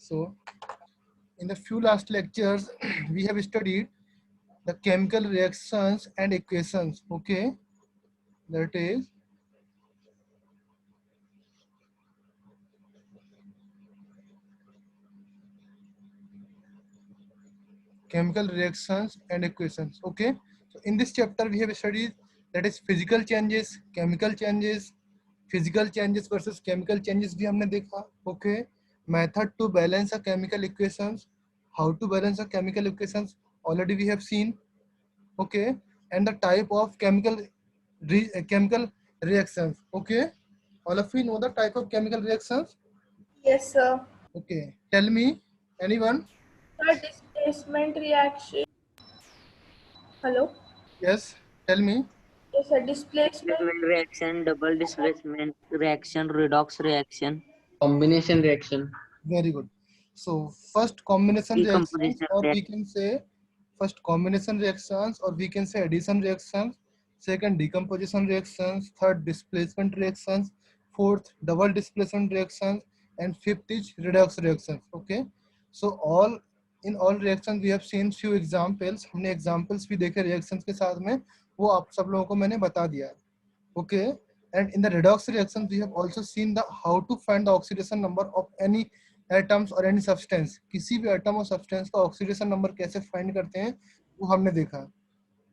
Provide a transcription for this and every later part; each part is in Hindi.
So in the few last lectures we have studied the chemical reactions and equations. Okay, that is chemical reactions and equations. Okay, so in this chapter we have studied that is physical changes, chemical changes, physical changes versus chemical changes भी हमने देखा. Okay, method to balance a chemical equations, how to balance a chemical equations already we have seen. Okay, and the type of chemical reactions. Okay, all of you know the type of chemical reactions. Yes, sir. Okay, tell me, anyone? Sir, displacement reaction. Hello? Yes, tell me. Yes, sir. Displacement. Displacement reaction, double displacement reaction, redox reaction, combination reaction. Very good. So first combination reactions, decomposition or we reaction. can say first combination reactions, or we can say addition reactions. Second decomposition reactions. Third displacement reactions. Fourth double displacement reactions, and fifth is redox reactions. Okay. So all reactions we have seen few examples. हमने examples भी देखे reactions के साथ में, वो आप सब लोगों को मैंने बता दिया. Okay. And in the redox reactions we have also seen the how to find the oxidation number of any atoms और एनी सब्सटेंस. किसी भी एटम और सब्सटेंस का ऑक्सीडेशन नंबर कैसे फाइंड करते हैं वो हमने देखा.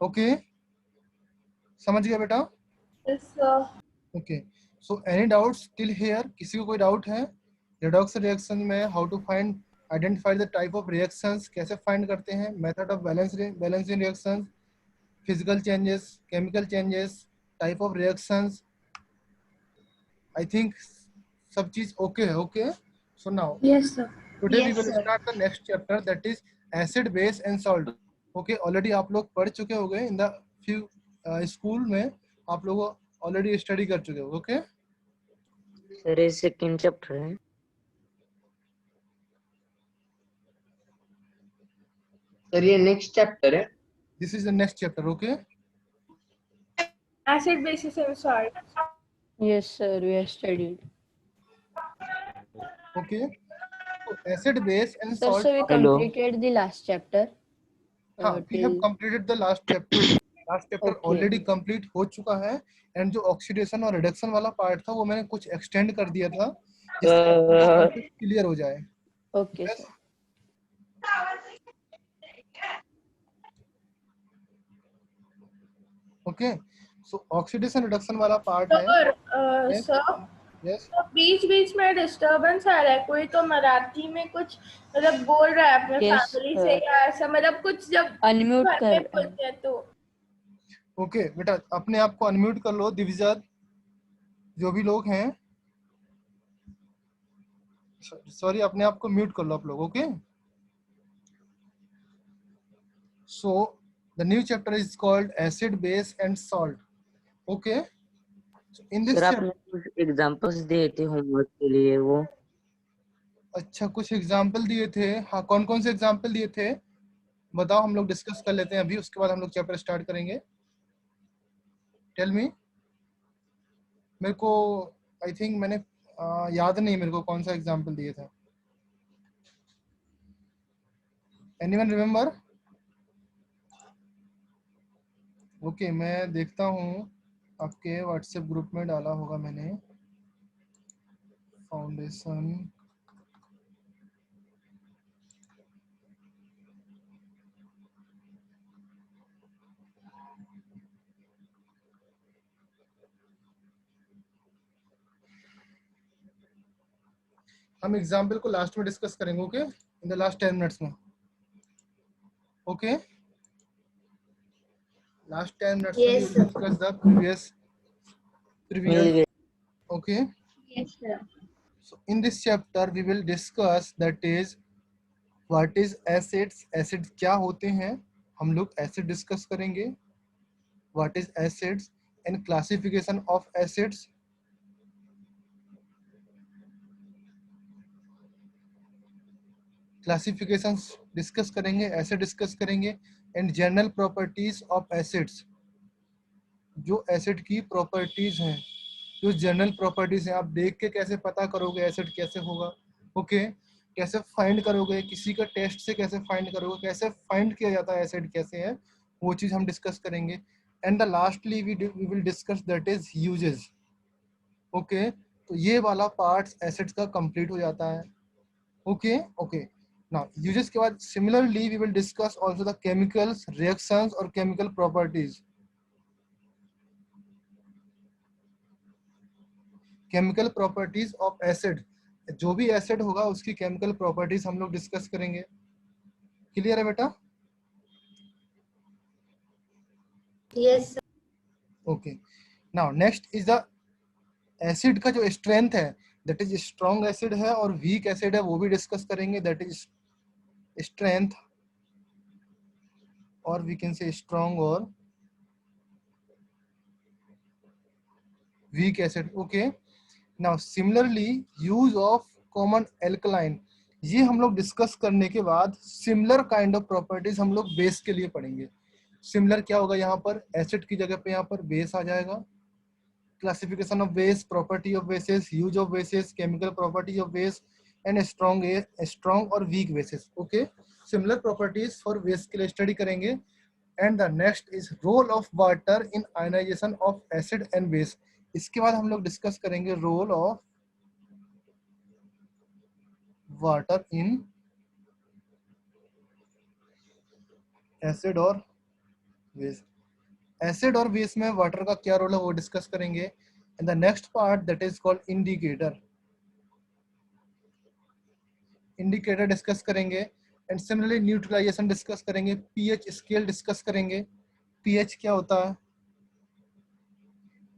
ओके, समझ गया बेटा? Yes, sir. Okay, so any doubts till here? किसी को कोई डाउट है रिडॉक्स रिएक्शन में? How to find identify the type of reactions, कैसे फाइंड करते हैं, method of balancing reactions, physical changes, chemical changes, type of reactions. I think सब चीज ओके है. Okay, so now Yes, sir. today we Yes, will sir. start the next chapter, that is acid, base and salt. Okay, already आप लोग पढ़ चुके होंगे in the few school में, आप लोग already study कर चुके हो. Okay, सर ये सेकंड चैप्टर है. सर ये नेक्स्ट चैप्टर है. this is the next chapter. Okay, Acid, basis, and salt. Yes, sir, we have studied. okay, so acid, base and Sir, salt. so we Hello. completed the last chapter. हाँ, we have till- completed the last chapter. Last chapter Okay. already complete हो चुका है, and जो ऑक्सीडेशन और रिडक्शन वाला पार्ट था वो मैंने कुछ एक्सटेंड कर दिया था जिससे क्लियर हो जाए. Okay, Yes. sir. Okay, so oxidation reduction वाला पार्ट है. Sir, Yes. sir. Yes. तो बीच बीच में डिस्टरबेंस आ रहा है. कोई तो मराठी में कुछ मतलब बोल रहा है अपने Yes, फैमिली sir. से या ऐसा, मतलब कुछ जब Unmute घर कर में बोलते हैं तो. ओके बेटा, अपने आप को अनम्यूट कर लो. दिविजय, जो भी लोग हैं, सॉरी, अपने आप को म्यूट कर लो आप लोग. Okay, so the new chapter is called acid, base and salt. Okay, in this sir आपने कुछ एग्जांपल्स दिए थे होमवर्क के लिए, वो अच्छा, कुछ एग्जाम्पल दिए थे. हाँ, कौन कौन से एग्जाम्पल दिए थे बताओ, हम लोग डिस्कस कर लेते हैं अभी, उसके बाद हम लोग चैप्टर स्टार्ट करेंगे. Tell me. मेरे को आई थिंक मैंने याद नहीं मेरे को कौन सा एग्जाम्पल दिए थे. Anyone remember? ओके, मैं देखता हूँ आपके व्हाट्सएप ग्रुप में डाला होगा मैंने. फाउंडेशन, हम एग्जाम्पल को लास्ट में डिस्कस करेंगे. Okay, in the last 10 minutes में. ओके, लास्ट 10 मिनट्स में Yes, we will discuss the previous. मिल गए. Okay, Yes, sir. so in this chapter we will discuss that is what is acids. Acid क्या होते हैं, हम लोग एसिड डिस्कस करेंगे. what is acids and classification of acids. Classifications discuss करेंगे, एसिड डिस्कस करेंगे, and general properties of acids. जो एसिड की प्रॉपर्टीज हैं, जो जनरल प्रॉपर्टीज हैं, आप देख के कैसे पता करोगे एसिड कैसे होगा. ओके, कैसे फाइंड करोगे, किसी का टेस्ट से कैसे फाइंड करोगे, कैसे फाइंड किया जाता है एसिड कैसे है, वो चीज हम डिस्कस करेंगे। And the lastly we will discuss that is uses. Okay, तो ये वाला पार्ट एसिड्स का कंप्लीट हो जाता है। ओके ओके, नाउ यूजेस के बाद similarly we will discuss also the chemicals, reactions और chemical properties. Chemical properties of acid, जो भी एसिड होगा उसकी केमिकल प्रॉपर्टीज हम लोग डिस्कस करेंगे। क्लियर है बेटा? Yes okay, now next is the acid का जो स्ट्रेंथ है, दैट इज स्ट्रॉन्ग एसिड है और वीक एसिड है, वो भी डिस्कस करेंगे। दैट इज स्ट्रेंथ और वी कैन से स्ट्रॉन्ग और weak acid. Okay, now similarly use of common alkaline, ये हम लोग डिस्कस करने के बाद सिमिलर काइंड ऑफ प्रॉपर्टीज हम लोग बेस के लिए पढ़ेंगे। सिमिलर क्या होगा, यहाँ पर एसिड की जगह पे यहाँ पर बेस आ जाएगा। Classification of base, property of bases, use of bases, chemical property of base and strong और weak bases. Okay, similar properties for base के लिए स्टडी करेंगे। And the next is role of water in ionisation of acid and base. इसके बाद हम लोग डिस्कस करेंगे role of water in acid और बेस। एसिड और बेस में वाटर का क्या रोल है वो डिस्कस करेंगे। And the next part that is called indicator, indicator discuss करेंगे। एंड सिमिलरली न्यूट्रलाइजेशन डिस्कस करेंगे, पीएच स्केल डिस्कस करेंगे, पीएच क्या होता है,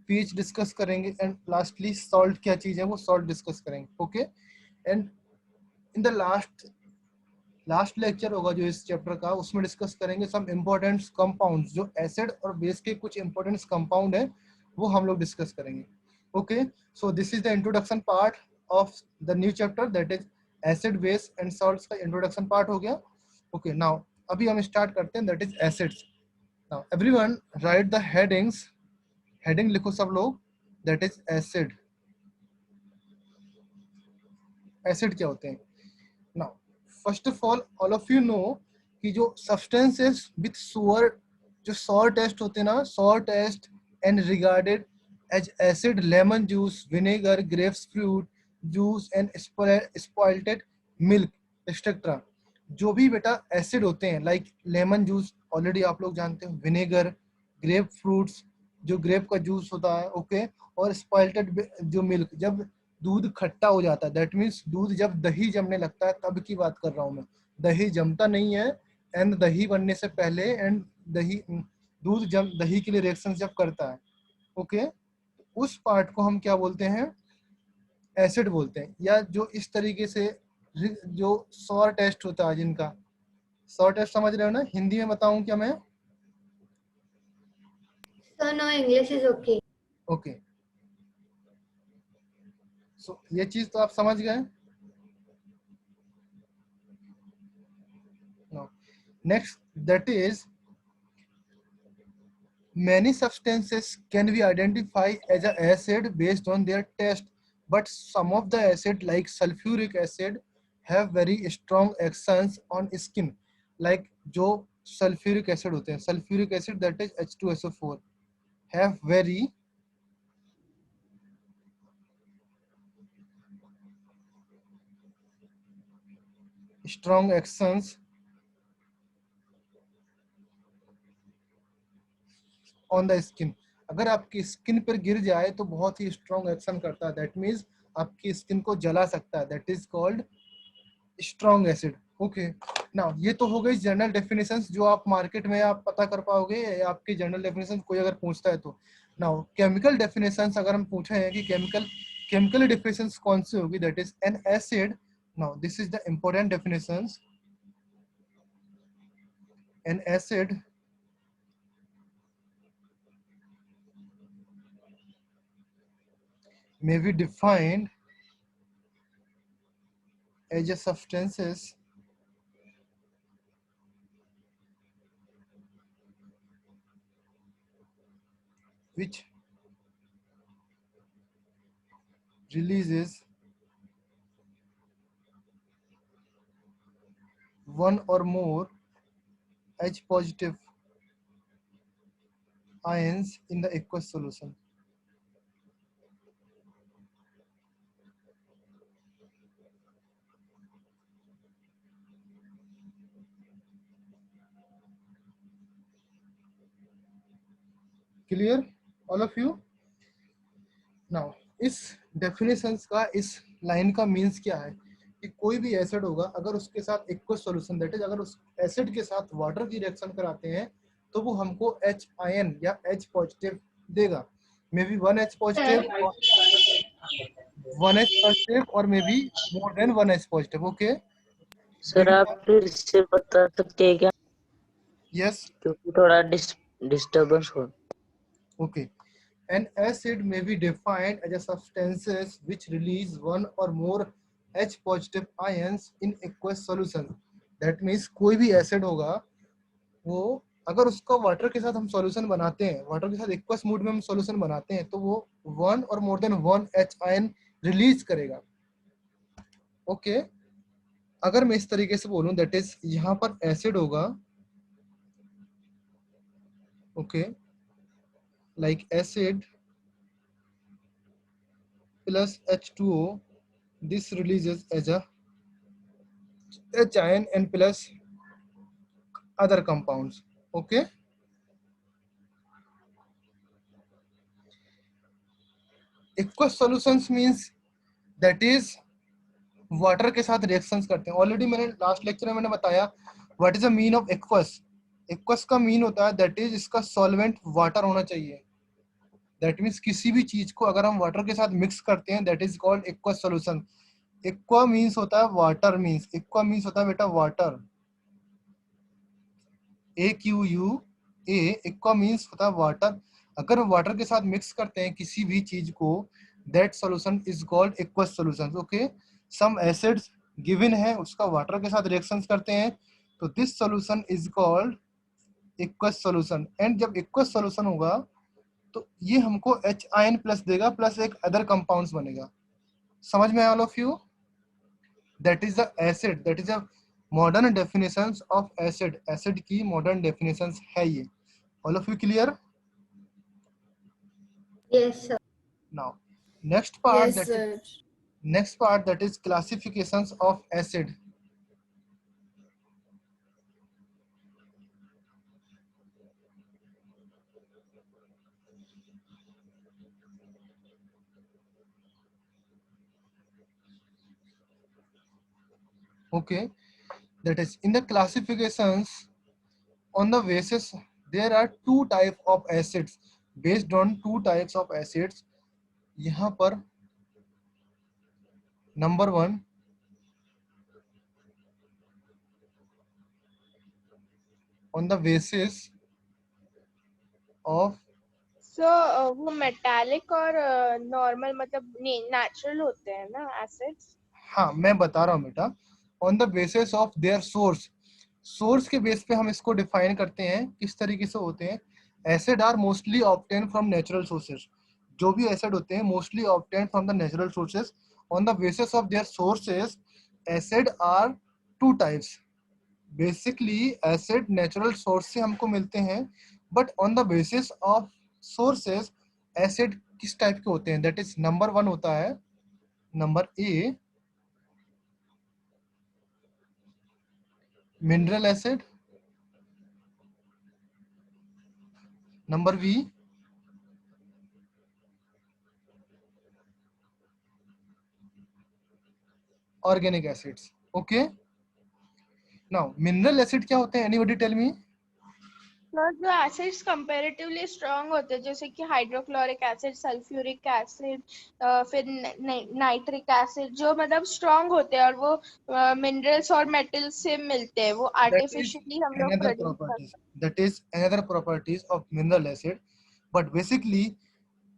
पीएच डिस्कस करेंगे। एंड लास्टली सॉल्ट क्या चीज है वो सॉल्ट डिस्कस करेंगे। Okay, and in the last lecture होगा जो इस चैप्टर का, उसमें डिस्कस करेंगे सम इम्पोर्टेंट कंपाउंड्स, जो एसिड और बेस के कुछ इंपॉर्टेंट कंपाउंड है वो हम लोग डिस्कस करेंगे। Okay, so this is the introduction part of the new chapter, that is acid base and salts का इंट्रोडक्शन पार्ट हो गया। ओके, नाउ अभी हम स्टार्ट करते हैं, that is acids. Now everyone right the headings, heading लिखो सब लोग। दैट इज एसिड, एसिड क्या होते हैं। Now first of all of you know कि जो सब्सटेंसेस विथ सोअर, जो सॉर टेस्ट होते हैं ना, sour taste and regarded as acid, lemon juice, vinegar, grapes fruit juice and spoiled milk etcetera. जो भी बेटा एसिड होते हैं, लाइक लेमन जूस ऑलरेडी आप लोग जानते हो, विनेगर, ग्रेप फ्रूट्स जो ग्रेप का जूस होता है, ओके, और स्पॉइल्टेड जो मिल्क, जब दूध खट्टा हो जाता है, दैट मीन्स दूध जब दही जमने लगता है तब की बात कर रहा हूँ मैं, दही जमता नहीं है। एंड दही बनने से पहले, एंड दही, दूध जब दही के लिए रिएक्शन जब करता है, ओके, उस पार्ट को हम क्या बोलते हैं, एसिड बोलते हैं। या जो इस तरीके से जो सॉर टेस्ट होता है जिनका, सॉर टेस्ट समझ रहे हो ना, हिंदी में बताऊं क्या मैं? Sir no English is okay. Okay, so ये चीज तो आप समझ गए। Next that is many substances can be identified as an acid based on their taste, but some of the acid like sulfuric acid have very strong actions on skin. Like जो sulfuric acid होते हैं, sulfuric acid that is H2SO4 have very strong actions on the skin. अगर आपकी स्किन पर गिर जाए तो बहुत ही स्ट्रॉन्ग एक्शन करता है, दैट मीन्स आपकी स्किन को जला सकता है, that is called strong acid. Okay, now ये तो हो गई जनरल डेफिनेशंस जो आप मार्केट में आप पता कर पाओगे, आपकी जनरल डेफिनेशन कोई अगर पूछता है तो। नाउ केमिकल डेफिनेशंस अगर हम पूछे हैं कि केमिकल डेफिनेशंस कौन सी होगी, that is an acid. Now this is the important definitions. N acid may be defined as a substances which releases one or more H positive ions in the aqueous solution. Clear, all of you? Now, इस डेफिनेशंस का, इस लाइन का मीन्स क्या है कि कोई भी एसिड होगा, अगर उसके साथ एक्वस सॉल्यूशन, दैट इज अगर उस एसिड के साथ वाटर की रिएक्शन कराते हैं तो वो हमको H आयन या H पॉजिटिव देगा. May be 1H positive, 1H positive और may be more than 1H positive. Okay, sir आप फिर से बता सकते हैं क्या, यस, क्योंकि थोड़ा डिस्टर्बेंस हो. okay. An acid may be defined as a substances which release one or more H positive ions in aqueous solution. That means कोई भी एसिड होगा, वो अगर उसका वाटर के साथ हम सॉल्यूशन बनाते हैं, वाटर के साथ एक्वस मूड में हम सॉल्यूशन बनाते हैं, तो वो वन और more than one H ion release करेगा. ओके, अगर मैं इस तरीके से बोलूं, दैट इज यहाँ पर एसिड होगा, okay, like acid plus H2O, this releases as a H ion and plus other compounds. Okay, aqueous solutions means that is water के साथ रिएक्शंस करते हैं. ऑलरेडी मैंने लास्ट लेक्चर में मैंने बताया what is the mean of aqueous. Aqueous का मीन होता है दैट इज इसका सॉल्वेंट वाटर होना चाहिए. दैट मीन्स किसी भी चीज को अगर हम वाटर के साथ मिक्स करते हैं, that is called aqueous solution. Aqua means होता है वाटर, मीन्स एक्वा मीन्स होता है बेटा वाटर, AQUA. एक्वा मीन्स होता है वाटर. अगर वाटर के साथ मिक्स करते हैं किसी भी चीज को, that solution is called aqueous solution. Okay, some acids given है, उसका वाटर के साथ रिएक्शंस करते हैं, तो this solution is called aqueous solution. And जब एक्वस सॉल्यूशन होगा तो ये हमको H आयन प्लस देगा, प्लस एक अदर कंपाउंड्स बनेगा. समझ में आया all of you? That is the acid, that is a modern definitions of acid. Acid की मॉडर्न डेफिनेशंस है ये. All of you clear? Yes, sir. Now, next part, Yes, that sir. is, next part, that is classifications of acid. Okay, that is in the classifications on the basis there are two type of acids. Based on two types of acids, यहाँ पर number one, on the basis of, So वो मेटालिक और नॉर्मल मतलब नेचुरल होते हैं ना एसिड्स? हाँ मैं बता रहा हूँ बेटा, on the basis of there source. Source के बेस पे हम इसको डिफाइन करते हैं. किस तरीके से होते हैं? Acid are mostly obtain from natural sources. जो भी एसिड होते हैं mostly obtain from the natural sources. On the basis of their sources, acid are two types. Basically acid natural source से हमको मिलते हैं, but on the basis of sources acid किस टाइप के होते हैं? दैट इज नंबर वन होता है, number A, mineral acid. Number B, organic acids. Okay, now mineral acid क्या होते हैं? Anybody tell me. जो एसिड्स कंपैरेटिवली स्ट्रांग होते हैं, जैसे कि हाइड्रोक्लोरिक एसिड, सल्फ्यूरिक एसिड, फिर नाइट्रिक एसिड, जो मतलब स्ट्रांग होते हैं और वो मिनरल्स और मेटल्स से मिलते हैं, वो आर्टिफिशियली हम लोग another प्रोड्यूस properties. करते हैं. That is another properties of mineral acid. But basically,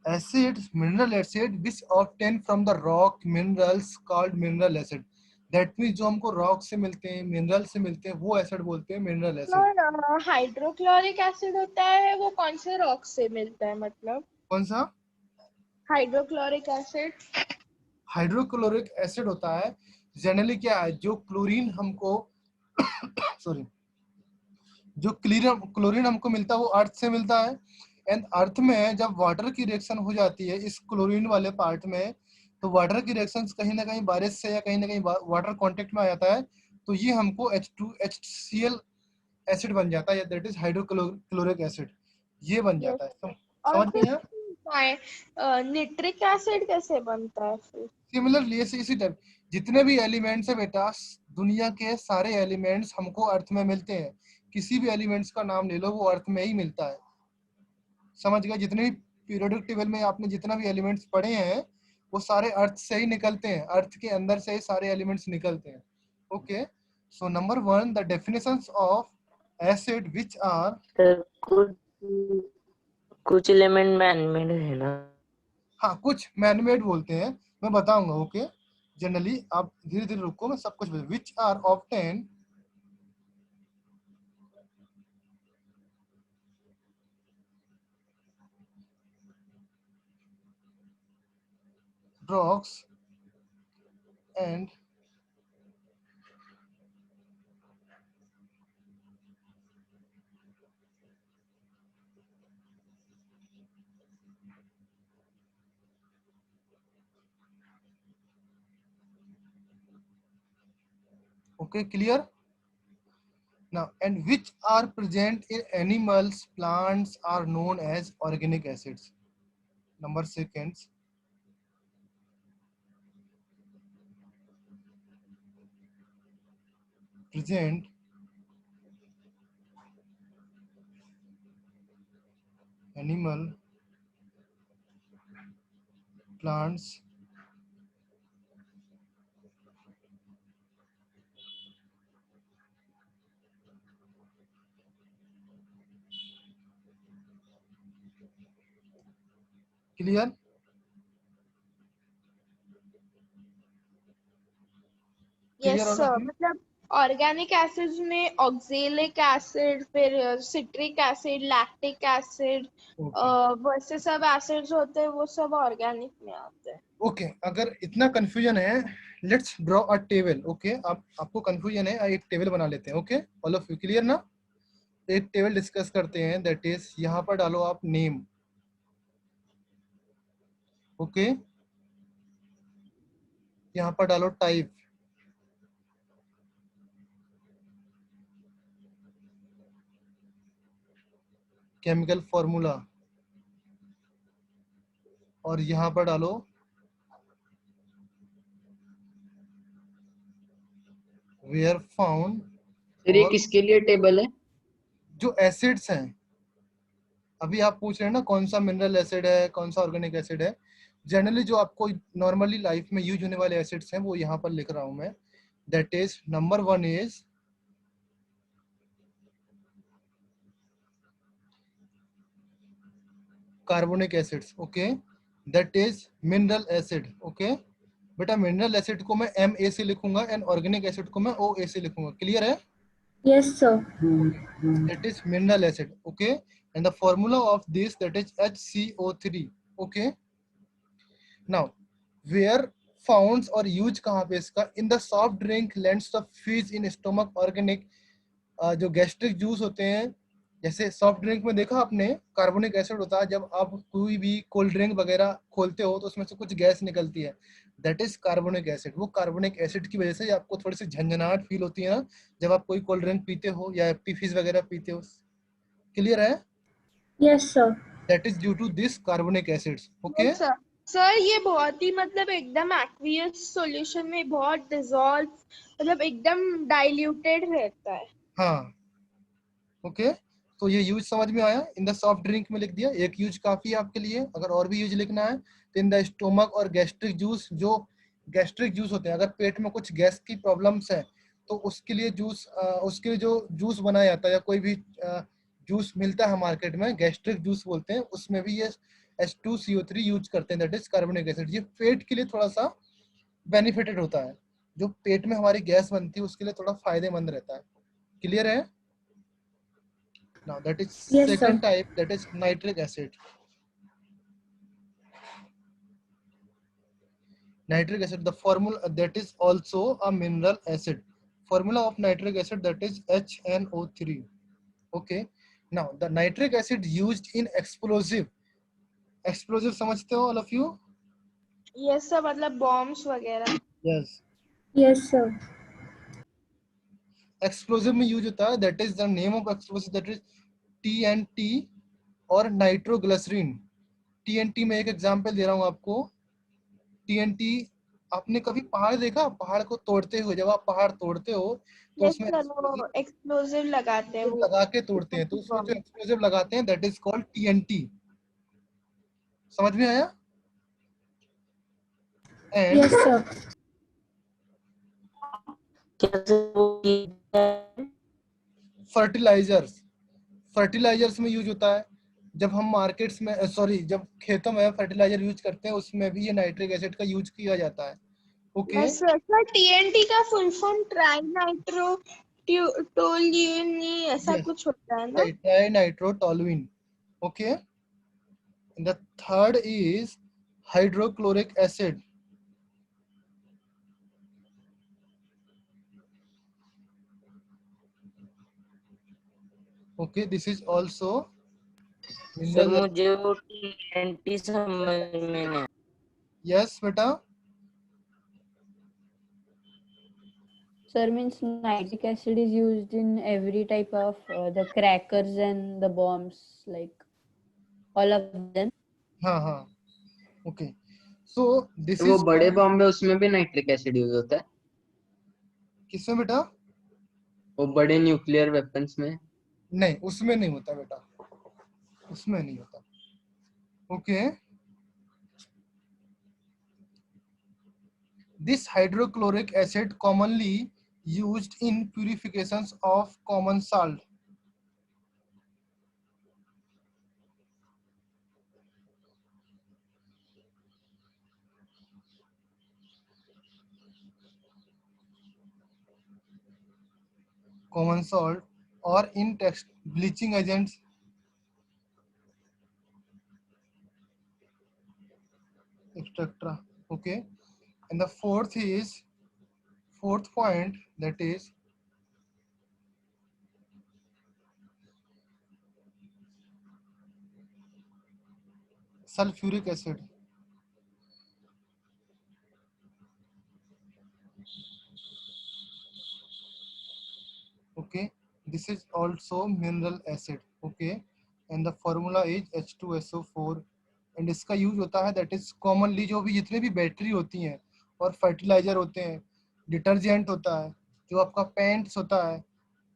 acids, mineral acid, which obtained from the rock minerals called mineral acid. That means जो हमको रॉक से मिलते हैं, मिनरल से मिलते हैं, वो एसिड बोलते हैं मिनरल एसिड. और हाइड्रोक्लोरिक एसिड होता है, वो कौन से रॉक से मिलता है? मतलब कौन सा? Hydrochloric acid. हाइड्रोक्लोरिक एसिड होता है जनरली क्या है, जो क्लोरीन हमको सॉरी, जो क्लोरीन हमको मिलता है वो अर्थ से मिलता है। एंड अर्थ में जब वाटर की रिएक्शन हो जाती है इस क्लोरीन वाले पार्ट में, तो वाटर की रिएक्शन कहीं ना कहीं बारिश से या कहीं ना कहीं वाटर कांटेक्ट में आ जाता है, तो ये हमको H2HCl एसिड बन जाता है, दैट इज हाइड्रोक्लोरिक एसिड, ये बन यस। जाता है। और समझ में आया? फिर निट्रिक एसिड कैसे बनता है फिर? सिमिलरली इसी टाइप जितने भी एलिमेंट्स है बेटा, दुनिया के सारे एलिमेंट्स हमको अर्थ में मिलते हैं। किसी भी एलिमेंट्स का नाम ले लो वो अर्थ में ही मिलता है। समझ गए? जितने भी पीरियोडिक टेबल में आपने जितना भी एलिमेंट्स पढ़े हैं वो सारे अर्थ से ही निकलते हैं, अर्थ के अंदर से ही सारे एलिमेंट्स निकलते हैं। Okay, so number 1, the definitions of acid which are. Sir कुछ एलिमेंट मैन-मेड है ना? हाँ, कुछ मैनमेड बोलते हैं, मैं बताऊंगा। ओके, जनरली आप धीरे धीरे रुको, मैं सब कुछ which are obtain rocks and okay, clear now, and which are present in animals, plants are known as organic acids. Number seconds, present animal, plants clear. Yes clear हो सर, ना? मतलब ऑर्गेनिक एसिड्स में ऑक्जेलिक एसिड, फिर citric acid, lactic acid, okay वैसे सब एसिड्स होते हैं, वो सब ऑर्गेनिक में आते हैं। ओके, अगर इतना कंफ्यूजन है, let's draw a table. Okay, आपको कंफ्यूजन है, एक टेबल बना लेते हैं। Okay, all of you clear ना? एक टेबल डिस्कस करते हैं, दैट इज यहाँ पर डालो आप नेम। ओके, यहाँ पर डालो टाइप, केमिकल फॉर्मूला, और यहाँ पर डालो वेयर फाउंड, सर ये और किसके लिए टेबल है? जो एसिड्स हैं, अभी आप पूछ रहे हैं ना कौन सा मिनरल एसिड है, कौन सा ऑर्गेनिक एसिड है, जनरली जो आपको नॉर्मली लाइफ में यूज होने वाले एसिड्स हैं वो यहाँ पर लिख रहा हूं मैं। That is number 1 is carbonic acids. Okay, that is mineral acid. Okay बेटा, मिनरल एसिड को मैं Ma से लिखूंगा एंड ऑर्गेनिक एसिड को मैं OA से लिखूंगा। क्लियर है? Yes, sir. That is mineral acid. Okay, and the formula of this, that is HCO3. Okay, now where founds और यूज कहाँ पे इसका? In the soft drink, lens of fees in stomach, organic, जो गैस्ट्रिक जूस होते हैं, जैसे सॉफ्ट ड्रिंक में देखा आपने कार्बोनिक एसिड होता है, जब आप कोई भी कोल्ड ड्रिंक वगैरह खोलते हो तो उसमें से कुछ गैस निकलती है, दैट इज कार्बोनिक एसिड। वो कार्बोनिक एसिड की वजह से आपको थोड़ी सी झंझनाहट फील होती है ना जब आप कोई कोल्ड ड्रिंक पीते हो या एप्पी फिज वगैरह पीते हो। क्लियर है? Yes, sir. That is due to this carbonic acids. Okay, yes sir. Sir ये बहुत ही मतलब एकदम एक्वियस सॉल्यूशन में बहुत डिसॉल्व, मतलब एकदम डाइल्यूटेड रहता है। हाँ ओके, तो ये यूज समझ में आया? इन द सॉफ्ट ड्रिंक में लिख दिया, एक यूज काफी है आपके लिए। अगर और भी यूज लिखना है तो इन द स्टोमक और गैस्ट्रिक जूस, जो गैस्ट्रिक जूस होते हैं, अगर पेट में कुछ गैस की प्रॉब्लम्स है तो उसके लिए जूस, उसके लिए जो जूस बनाया जाता है या कोई भी जूस मिलता है मार्केट में, गैस्ट्रिक जूस बोलते हैं, उसमें भी ये H2CO3 यूज करते हैं, दैट इज कार्बोनिक एसिड। ये पेट के लिए थोड़ा सा बेनिफिटेड होता है, जो पेट में हमारी गैस बनती है उसके लिए थोड़ा फायदेमंद रहता है। क्लियर है? Now that is Yes, second sir. type, that is nitric acid. Nitric acid, the formula, that is also a mineral acid. formula of nitric acid, that is HNO3. Okay, now the nitric acid used in explosive समझते हो all of you? ये सब मतलब बॉम्ब्स वगैरह. Yes. Yes, sir. एक्सप्लोसिव में यूज होता है, that is the name of explosive, that is TNT और नाइट्रोग्लिसरीन. TNT में एक एग्जांपल दे रहा हूँ आपको. TNT, आपने कभी पहाड़ देखा, पहाड़ को तोड़ते हुए, जब आप पहाड़ तोड़ते हो तो यस उसमें सर, वो एक्सप्लोसिव लगाते हैं वो. लगा के तोड़ते हैं, तो उसमें जो एक्सप्लोसिव लगाते हैं दैट इज कॉल्ड TNT. समझ में आया? And Yes, sir. कैसे वो चीज़ है? फर्टिलाइजर्स में यूज होता है. जब हम मार्केट्स में जब खेतों में फर्टिलाइजर यूज करते हैं उसमें भी ये नाइट्रिक एसिड का यूज किया जाता है. Okay. Yes sir. Sir TNT का फुल फॉर्म ट्राई नाइट्रो टोल्यूनी ऐसा Yes. कुछ होता है ना. Trinitrotoluene. Okay. And the third is hydrochloric acid. Okay, this is also sir mineral. मुझे वो TNT समझ में नहीं आया. Yes, beta. Sir, means nitric acid is used in every type of the crackers and the bombs, like all of them. हाँ. Okay. So this वो is बड़े बॉम्ब में उसमें भी नाइट्रिक एसिड यूज होता है, किसमें बेटा? वो बड़े न्यूक्लियर वेपन्स में. नहीं, उसमें नहीं होता बेटा, उसमें नहीं होता. Okay. This hydrochloric acid commonly used in purifications of common salt. Common salt or in text bleaching agents, etc. Okay. And the fourth point, that is sulfuric acid. Okay, this is also mineral acid. Okay, and the formula is H2SO4. And इसका यूज होता है दैट इज कॉमनली, जो भी जितने भी बैटरी होती हैं और फर्टिलाइजर होते हैं, डिटर्जेंट होता है, जो आपका पेंट्स होता है,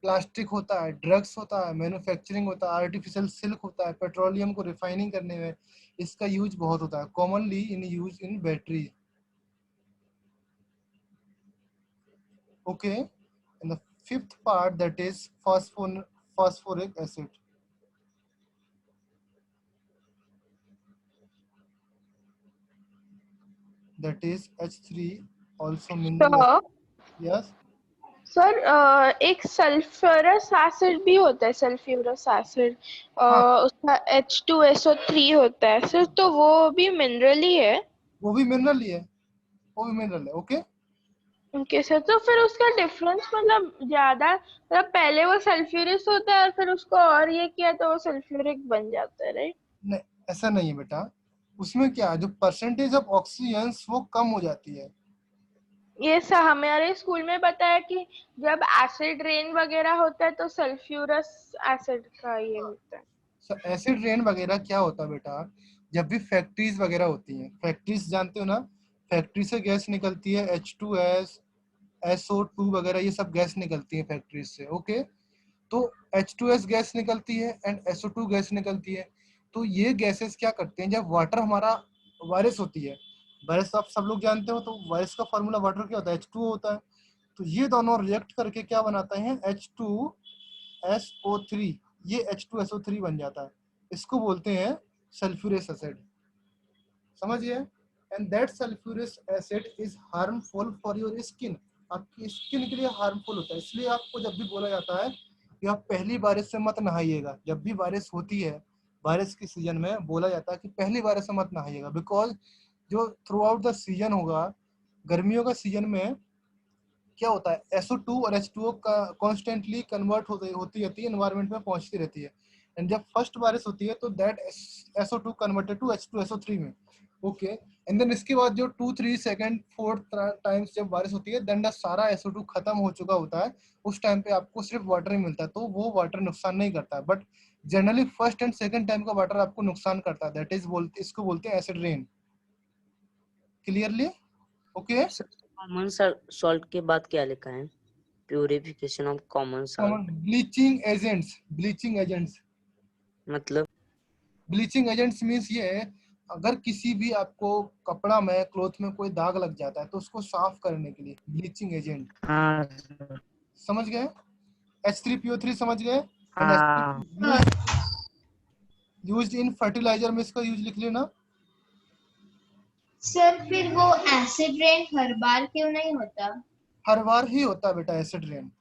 प्लास्टिक होता है, ड्रग्स होता है, मैन्युफैक्चरिंग होता है, आर्टिफिशियल सिल्क होता है, पेट्रोलियम को रिफाइनिंग करने में इसका यूज बहुत होता है, commonly in use in battery. Okay. And the fifth part, that is phosphoric acid. That is H3, also mineral acid. Yes. Sir एक सल्फ्यूरस एसिड भी होता है, सल्फ्यूरस एसिड. हाँ. उसका H2SO3 होता है सर, तो वो भी मिनरल ही है. वो भी मिनरल ही है, वो भी मिनरल है. ओके. Okay sir. तो फिर उसका डिफरेंस मतलब ज्यादा, मतलब पहले वो सल्फ्यूरस होता है और फिर उसको और ये किया तो वो सल्फ्यूरिक बन जाता है, राइट? नहीं, ऐसा नहीं है बेटा. उसमें क्या, जो परसेंटेज ऑफ ऑक्सीजन वो कम हो जाती है. ये सर हमारे स्कूल में बताया कि जब एसिड रेन वगैरह होता है तो सल्फ्यूरस एसिड का ये होता है. एसिड रेन वगैरह क्या होता है बेटा, जब भी फैक्ट्रीज वगैरह होती हैं, फैक्ट्रीज जानते हो ना, फैक्ट्री से गैस निकलती है, H2S, SO2 वगैरह, ये सब गैस निकलती है फैक्ट्रीज से. ओके. तो H2S गैस निकलती है एंड SO2 गैस निकलती है. तो ये गैसेस क्या करते हैं, जब वाटर हमारा वायरस होती है, वायरस आप सब लोग जानते हो, तो वायरस का फॉर्मूला वाटर क्या होता है, H2O होता है. तो ये दोनों रिएक्ट करके क्या बनाते हैं, H2SO3. ये H2SO3 बन जाता है, इसको बोलते हैं सल्फ्यूरस एसिड. समझिए. And that sulphurous acid is harmful for your skin. आपकी स्किन के लिए हार्मफुल होता है, इसलिए आपको जब भी बोला जाता है कि आप पहली बारिश से मत नहाइएगा. जब भी बारिश होती है, बारिश के सीजन में बोला जाता है कि पहली बारिश से मत नहाइएगा, बिकॉज जो थ्रू आउट द सीजन होगा, गर्मियों का सीजन में क्या होता है, SO2 और H2O का कॉन्स्टेंटली कन्वर्ट होती रहती है, एनवायरमेंट में पहुंचती रहती है। एंड जब फर्स्ट बारिश होती है तो that SO2 converted to H2SO3 में। ओके, एंड देन इसके बाद जो 2 3 सेकंड 4 टाइम्स जब बारिश होती है, देन सारा SO2 खत्म हो चुका होता है। उस टाइम पे आपको सिर्फ वाटर ही मिलता है, तो वो वाटर नुकसान नहीं करता है। But generally first and second time का वाटर आपको नुकसान करता है, दैट इज इसको बोलते हैं acid rain. Clearly? Okay. Sir common salt के बाद क्या लिखा है? Purification of common salt bleaching agents. Bleaching agents मतलब? ब्लीचिंग एजेंट्स मीन्स ये है, अगर किसी भी आपको कपड़ा में, क्लोथ में कोई दाग लग जाता है तो उसको साफ करने के लिए ब्लीचिंग एजेंट। हाँ सर। समझ गए? H3PO3 समझ गए? एंड हाँ यूज्ड इन फर्टिलाइजर में इसका यूज लिख लेना। सर फिर वो एसिड रेन हर बार क्यों नहीं होता? हर बार ही होता है बेटा एसिड रेन,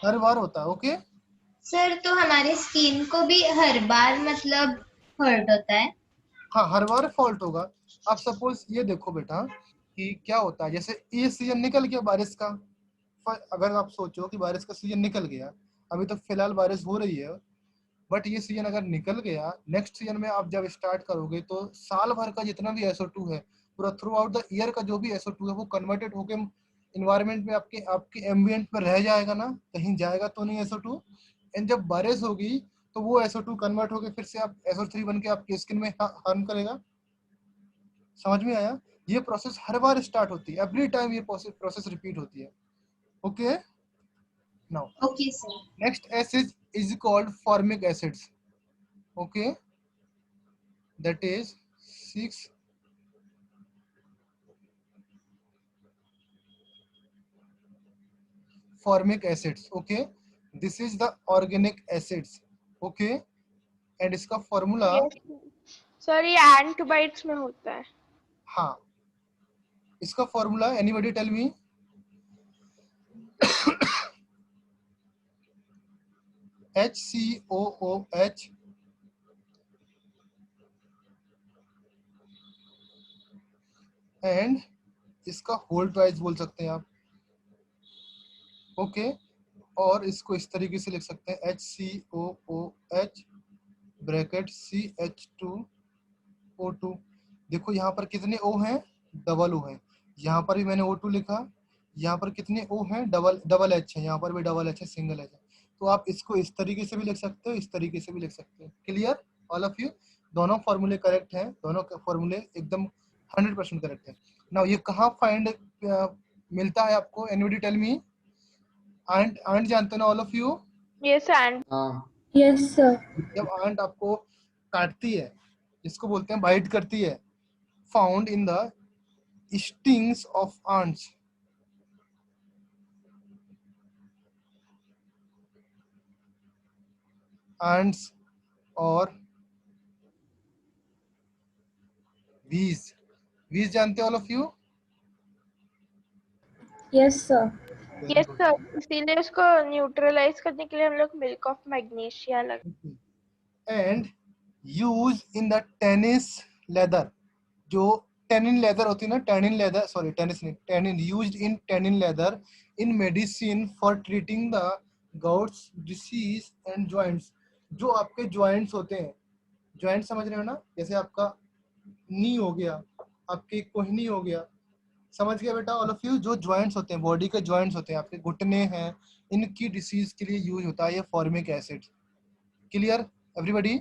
हर बार होता है। ओके। सर तो हमारी स्किन को भी हर बार मतलब हर्ट होता है? हाँ, हर बार फॉल्ट होगा। आप सपोज ये देखो बेटा कि क्या होता है, जैसे ये सीजन निकल गया बारिश का, अगर आप सोचो कि बारिश का सीजन निकल गया, अभी तो फिलहाल बारिश हो रही है, बट ये सीजन अगर निकल गया, नेक्स्ट सीजन में आप जब स्टार्ट करोगे तो साल भर का जितना भी SO2 है, पूरा थ्रू आउट द ईयर का जो भी SO2 है, वो कन्वर्टेड होके इन्वायरमेंट में आपके आपके एम्बियंट में रह जाएगा ना, कहीं जाएगा तो नहीं SO2। एंड जब बारिश होगी तो वो SO2 कन्वर्ट होके फिर से आप SO3 बन के आपकी स्किन में हार्म करेगा। समझ में आया? ये प्रोसेस हर बार स्टार्ट होती है, एवरी टाइम ये प्रोसेस रिपीट होती है। Okay. Now okay sir. next acid is called formic acids. Okay, that is 6 formic acids. Okay, this is the organic acids. Okay, and इसका फॉर्मूला, सर ये एंट बाइट्स में होता है। हाँ, इसका formula anybody tell me? HCOOH and इसका होल ट्वाइस बोल सकते हैं आप। ओके, और इसको इस तरीके से लिख सकते हैं HCOOH ब्रैकेट CH2O2। देखो यहाँ पर कितने O हैं? डबल O है। यहाँ पर भी मैंने O2 लिखा, यहाँ पर कितने O हैं? डबल H है, यहाँ पर भी डबल H है, सिंगल H है। तो आप इसको इस तरीके से भी लिख सकते हो, इस तरीके से भी लिख सकते हो। Clear all of you? दोनों फॉर्मूले करेक्ट हैं, दोनों फॉर्मूले एकदम 100% करेक्ट है। नाउ ये कहाँ फाइंड मिलता है आपको? एनीबॉडी टेल मी? आंट जानते हो ना ऑल ऑफ यू? यस एंट। हाँ Yes, sir. जब आंट आपको काटती है, जिसको बोलते हैं बाइट करती है, found in the stings of ants. ants और bees. bees जानते हो all of you? Yes, sir. Yes sir, इसीलिए उसको न्यूट्रलाइज करने के लिए हम लोग मिल्क ऑफ मैग्नीशिया लग। And use in the tennis leather, जो टेनिन लेदर होती है ना, टेनिन लेदर, सॉरी टेनिस नहीं, tannin, used in tannin leather in medicine for treating the gouts disease and joints. जो आपके जॉइंट्स होते हैं, जॉइंट समझ रहे हो ना, जैसे आपका नी हो गया, आपके कोहनी हो गया, समझ गया बेटा ऑल ऑफ यू? जो जॉइंट्स होते हैं, बॉडी के जॉइंट्स होते हैं, आपके घुटने हैं, इनकी डिसीज के लिए यूज होता है ये formic acid. Clear everybody?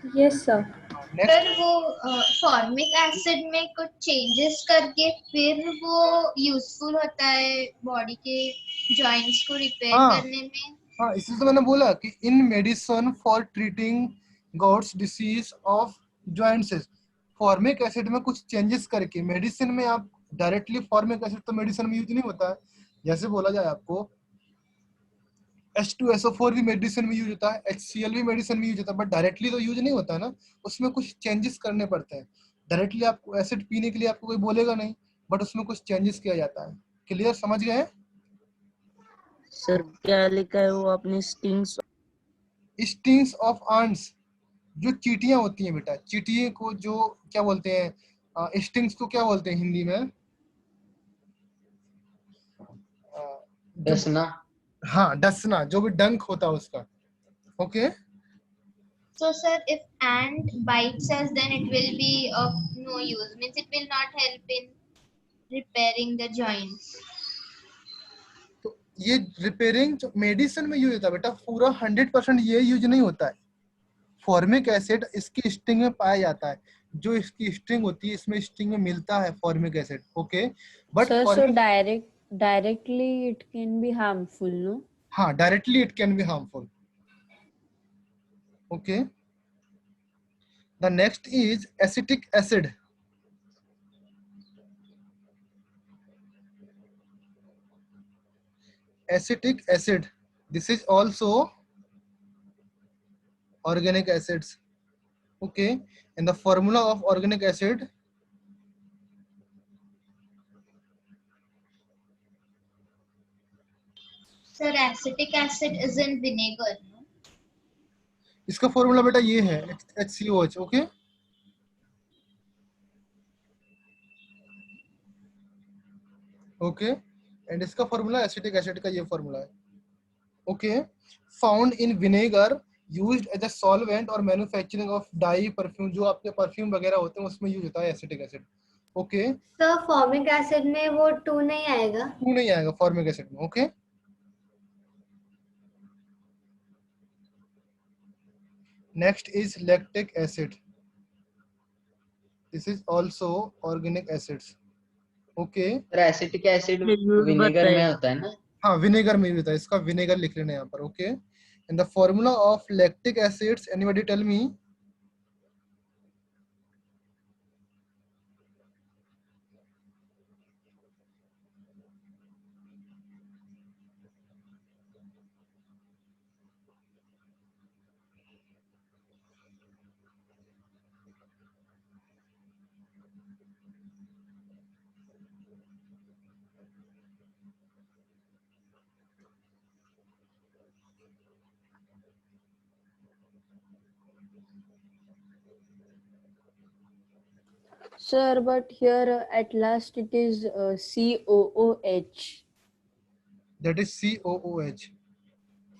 Yes, sir. Next, sir वो फॉर्मिक एसिड में कुछ चेंजेस करके फिर वो यूजफुल होता है बॉडी के जॉइंट्स को रिपेयर हाँ। करने में? हाँ, इसलिए तो मैंने बोला कि in medicine for treating gouts disease of joints, formic acid में कुछ चेंजेस करके, मेडिसिन में आप डायरेक्टली फॉर्मिक एसिड तो मेडिसिन में यूज नहीं होता है, जैसे बोला जाए आपको H2SO4 भी मेडिसिन में यूज होता है, HCl भी मेडिसिन में यूज होता है, बट डायरेक्टली तो यूज नहीं होता है ना, उसमें कुछ चेंजेस करने पड़ते हैं। डायरेक्टली आपको एसिड पीने के लिए आपको कोई बोलेगा नहीं, बट उसमें कुछ चेंजेस किया जाता है। क्लियर, समझ गए? सर क्या लिखा है वो आपने? स्टिंग्स? स्टिंग्स ऑफ आंट्स, जो चींटियां होती हैं बेटा, चींटियों को जो क्या बोलते हैं, स्टिंग्स को क्या बोलते हैं हिंदी में? जो डसना। हाँ डसना, जो भी डंक होता है उसका। Okay So sir, if ant bites us, then it will be of no use. Means it will not help in repairing the joints. तो ये रिपेयरिंग मेडिसिन में यूज होता है बेटा, पूरा 100% ये यूज नहीं होता है। फॉर्मिक एसिड इसकी स्टिंग में पाया जाता है, जो इसकी स्ट्रिंग होती है इसमें स्ट्रिंग में मिलता है formic acid. Okay but Sir, so directly it can be harmful, no? हाँ directly it can be harmful. Okay the next is acetic acid. Acetic acid, this is also organic acids. Okay, and the formula of organic acid, Sir, acetic acid is in vinegar. No? इसका फॉर्मूला बेटा ये है HCOH। ओके ओके एंड इसका फॉर्मूला एसिटिक एसिड का ये फॉर्मूला है। Okay found in vinegar, used as a solvent और मैन्युफैक्चरिंग ऑफ डाई, परफ्यूम, जो आपके परफ्यूम वगैरह होते हैं उसमें यूज होता है acetic acid. Okay sir formic acid में वो 2 नहीं आएगा? क्यों नहीं आएगा फॉर्मिक एसिड में? Okay next is lactic acid, this is also organic acids. Okay sir acetic acid vinegar में होता है ना? हाँ विनेगर में भी होता है, इसका विनेगर लिख लेना यहाँ पर। Okay and the formula of lactic acids, anybody tell me? Sir, but here at last it is COOH. That is COOH।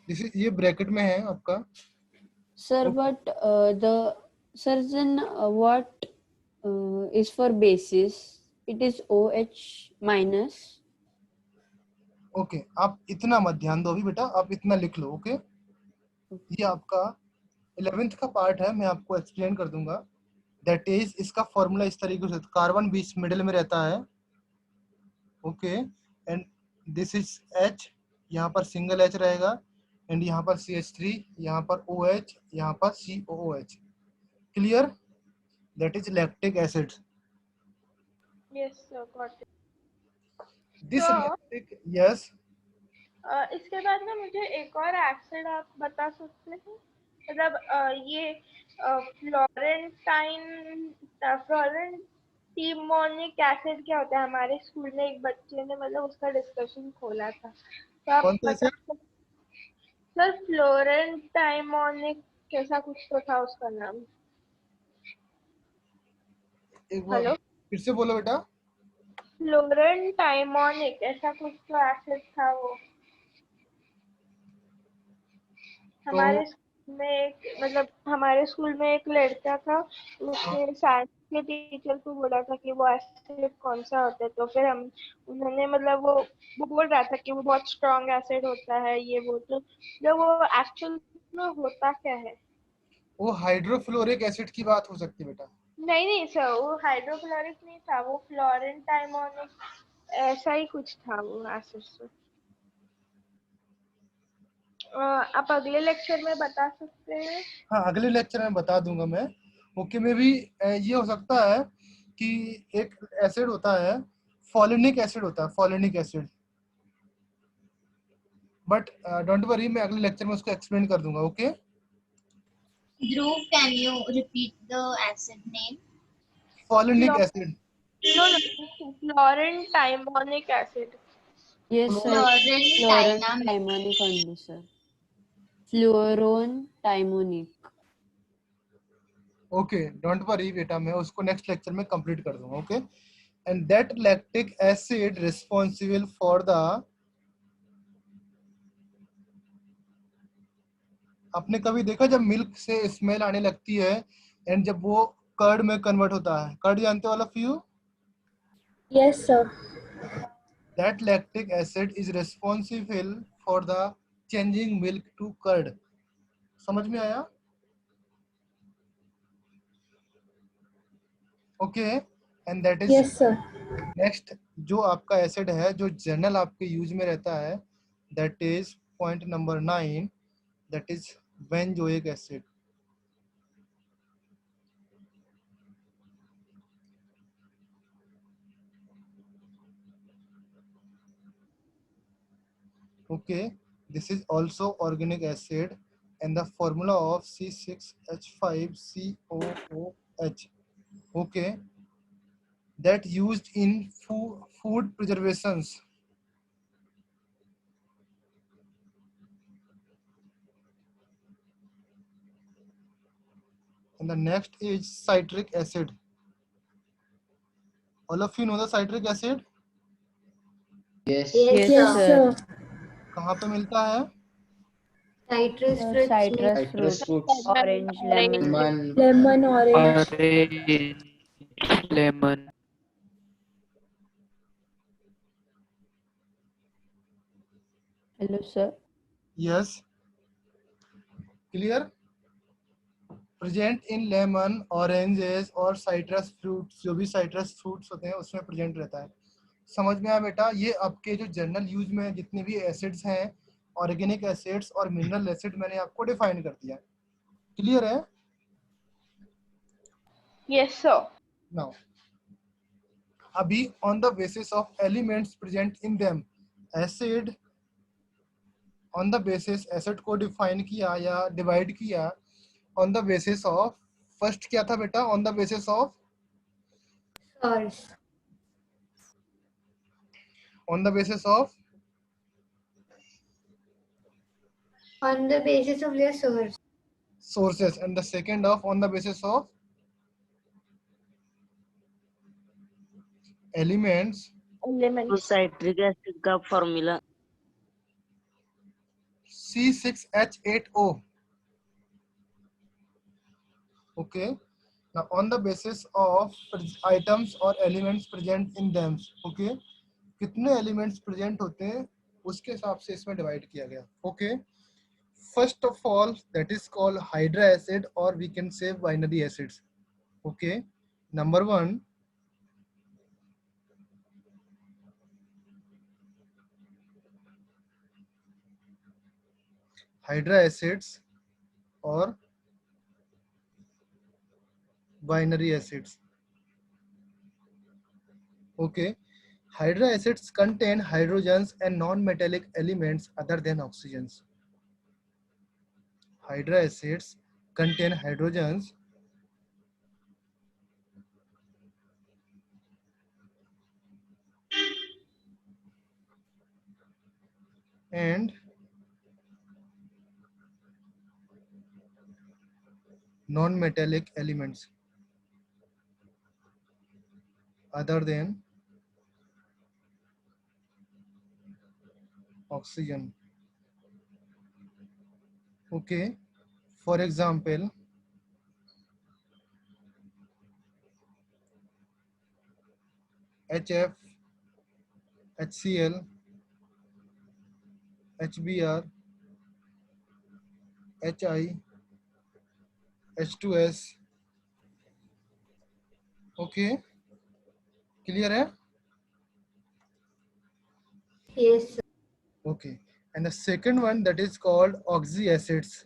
This is, ये ब्रैकेट में है आपका। Sir, Okay. but then what is for basis? It is OH minus. Okay आप इतना मत ध्यान दो अभी बेटा, आप इतना लिख लो। ओके ये आपका 11th का पार्ट है, मैं आपको एक्सप्लेन कर दूंगा। दैट इज, इसका फॉर्मूला इस तरीके से, कार्बन बीच मिडिल में रहता है। Okay and this is H, यहाँ पर सिंगल H रहेगा एंड यहाँ पर CH3, यहाँ पर OH, यहाँ पर COOH। Clear? That is lactic acid. Yes, sir, got it. This So, lactic, yes इसके बाद ना मुझे एक और एसिड आप बता सकते हैं? मतलब ये फ्लोरेंटाइमोनिक एसिड क्या होता है? हमारे स्कूल में एक बच्चे ने मतलब उसका डिस्कशन खोला था, तो आप कौन सा बता एसिड? सकते? सर फ्लोरेंटाइमोनिक कैसा कुछ तो था उसका नाम। एक बार हेलो, फिर से बोलो बेटा। फ्लोरेंटाइमोनिक ऐसा कुछ तो एसिड था वो। हमारे स्कूल में एक मतलब हमारे स्कूल में एक लड़का था, उसने साइंस के टीचर को बोला था कि वो एसिड कौन सा होता है, तो फिर उन्होंने मतलब वो बोल रहा था कि वो बहुत स्ट्रॉन्ग एसिड होता है ये वो, तो जब वो एक्चुअल में होता क्या है? वो हाइड्रोफ्लोरिक एसिड की बात हो सकती है बेटा। नहीं नहीं सर, वो हाइड्रोक्लोरिक नहीं था, वो फ्लोरेंटाइमोनिक ऐसा ही कुछ था वो एसिड से। आप अगले लेक्चर में बता सकते हैं? हाँ अगले लेक्चर में बता दूंगा मैं। ओके में भी ये हो सकता है कि एक एसिड होता है, फॉलिनिक एसिड होता है, folinic acid. But don't worry, मैं अगले लेक्चर में उसको एक्सप्लेन कर दूंगा। Okay Dhruv, can you repeat the acid name? Folinic acid. No, fluoroantimonic acid. Yes, sir. Fluorotimonic only, sir. Fluorotimonic. Okay, don't worry बेटा, मैं उसको नेक्स्ट लेक्चर में कंप्लीट कर दूंगा. Okay, and that lactic acid responsible for the, आपने कभी देखा जब मिल्क से स्मेल आने लगती है एंड जब वो कर्ड में कन्वर्ट होता है, कर्ड जानते हो all of you? Yes, sir. That lactic acid is responsible for the changing milk to curd. समझ में आया? Okay, and that is Yes, sir. Next. जो आपका एसिड है जो जनरल आपके यूज में रहता है, that is point number 9, that is benzoic acid. Okay, this is also organic acid and the formula of C6H5COOH. Okay, that used in food preservations. And the next is citric acid. All of you know the citric acid? Yes. Yes, Yes, sir. sir. कहाँ पे मिलता है? Citrus fruits. Citrus Citrus fruits, fruits. orange, lemon. Lemon. Lemon, orange. Orange, lemon. Hello, sir. Yes. Clear? Present in lemon, oranges और citrus fruits, जो भी citrus fruits होते हैं उसमें present रहता है. समझ में आया बेटा? ये आपके जो जनरल यूज में जितने भी एसिड्स हैं, ऑर्गेनिक एसिड्स और मिनरल एसिड, मैंने आपको डिफाइन कर दिया. क्लियर है? Yes, sir. नाउ अभी on the basis of elements present in them, acid on the basis, acid को डिफाइन किया या डिवाइड किया on the basis of, first क्या था बेटा? On the basis of, Source. On the basis of, On the basis of their source. sources, and the second of on the basis of elements. तो Elements. साइट्रिक एसिड का formula C6H8O. Okay, now on the basis of items or elements present in them. Okay, कितने elements present होते हैं उसके हिसाब से इसमें डिवाइड किया गया. Okay, first of all that is called hydra acid or we can say binary acids. Okay, number 1, hydra acids or binary acids. Okay, hydra acids contain hydrogens and non-metallic elements other than oxygens. Hydra acids contain hydrogens and non-metallic elements other than oxygen. Okay, for example, HF, HCl, HBr, HI, H2S. Okay, clear है? Yes, sir. Okay, and the second one that is called oxy acids.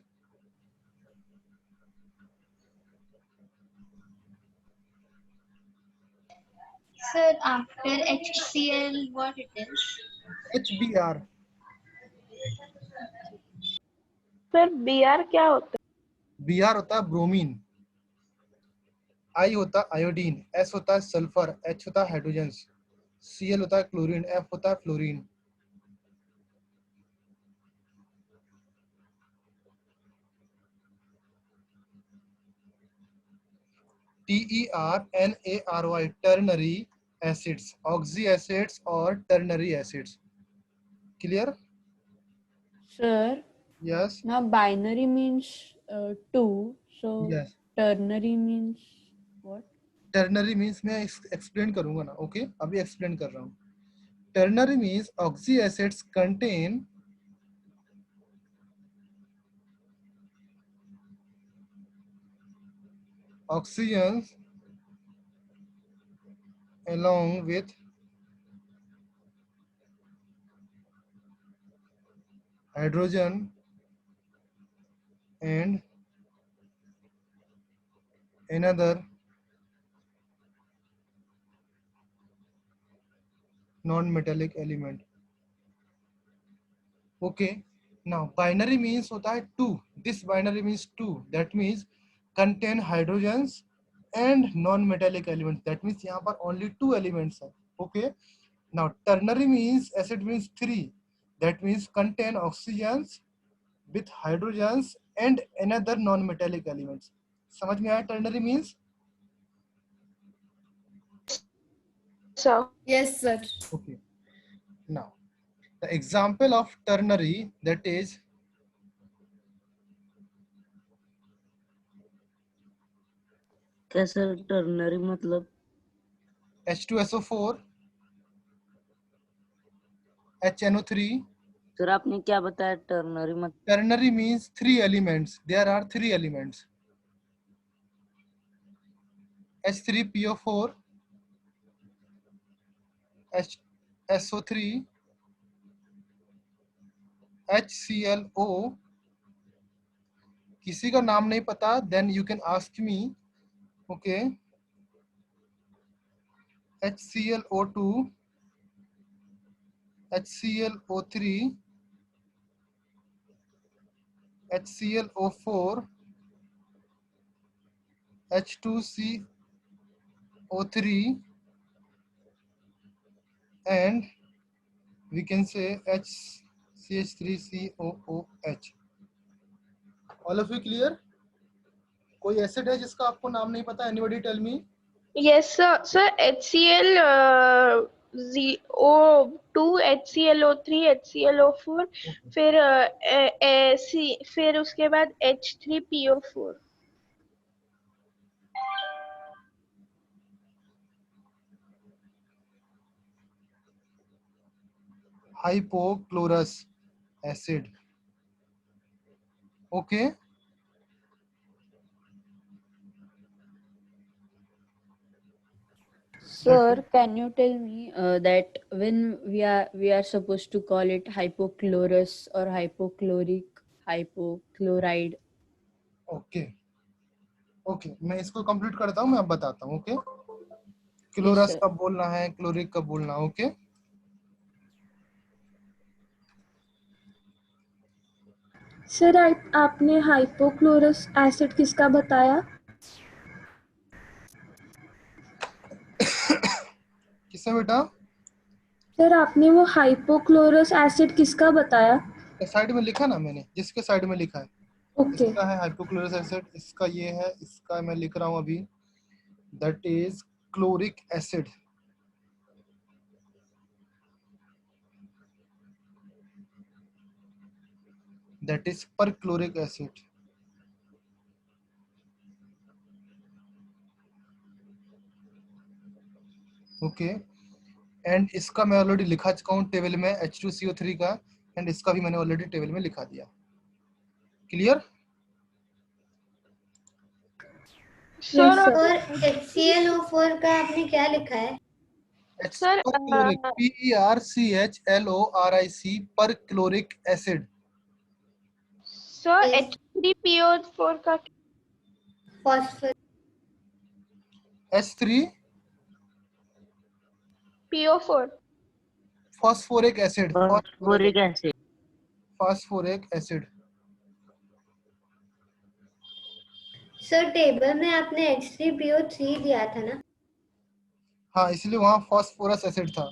Sir, after HCl, what it is? HBr. Sir, Br क्या होता है? Br होता है ब्रोमीन, I होता है आयोडीन, S होता है सल्फर, H होता है हाइड्रोजन्स, Cl होता है क्लोरीन, F होता है fluorine. TERNARY, ternary acids, oxy acids or ternary acids. Clear? Sir, Yes. now binary means two, so Yes. ternary means what? Ternary means मैं explain करूंगा ना. Okay, अभी explain कर रहा हूँ. Ternary means oxy acids contain oxygens along with hydrogen and another non-metallic element. Okay. Now binary means होता है two. This binary means two. That means contain hydrogens and non-metallic elements. That means यहाँ पर only two elements है. Okay. Now ternary means acid means three. That means contain oxygens with hydrogens and another non-metallic elements. समझ में आया ternary means? So Yes, sir. Okay. Now the example of ternary, that is क्या सर टर्नरी मतलब? H2SO4, HNO3. सर आपने क्या बताया टर्नरी मतलब? Ternary means three elements. There are three elements. H3PO4, HSO3, HClO. किसी का नाम नहीं पता, then you can ask me. Okay. HClO2, HClO3, HClO4, H2CO3, and we can say HCH3COOH. All of you clear? कोई एसिड है जिसका आपको नाम नहीं पता? Anybody tell me? yes sir, HCl O2, HClO3, HClO4, फिर फिर उसके बाद H3PO4. Hypochlorous acid. Okay. Sir, can you tell me that when we are supposed to call it hypochlorous or hypochloric, hypochloride? Okay. Okay. मैं इसको कंप्लीट करता हूँ, मैं अब बताता हूँ. ओके. Chlorous sir. कब बोलना है, क्लोरिक कब बोलना है. ओके. सर आपने हाइपोक्लोरस एसिड किसका बताया? किससे बेटा? सर आपने वो हाइपोक्लोरस एसिड किसका बताया? साइड में लिखा ना मैंने, जिसके साइड में लिखा है. ओके. इसका है हाइपोक्लोरस एसिड, इसका ये है, इसका मैं लिख रहा हूँ अभी. That is chloric acid. That is perchloric acid. Okay. And इसका मैं ऑलरेडी लिखा चुका हूँ टेबल में, H2CO3 का, एंड इसका भी मैंने ऑलरेडी टेबल में लिखा दिया. क्लियर? सर और HClO4 का आपने क्या लिखा है? Sir perchloric, PERCHLORIC, perchloric acid. Sir Yes. H3PO4 का phosphorus. H3 PO4. Phosphoric acid. Phosphoric acid. Phosphoric acid. Sir table में आपने H3PO3 दिया था ना? हाँ, इसलिए वहां फॉस्फोरस एसिड था.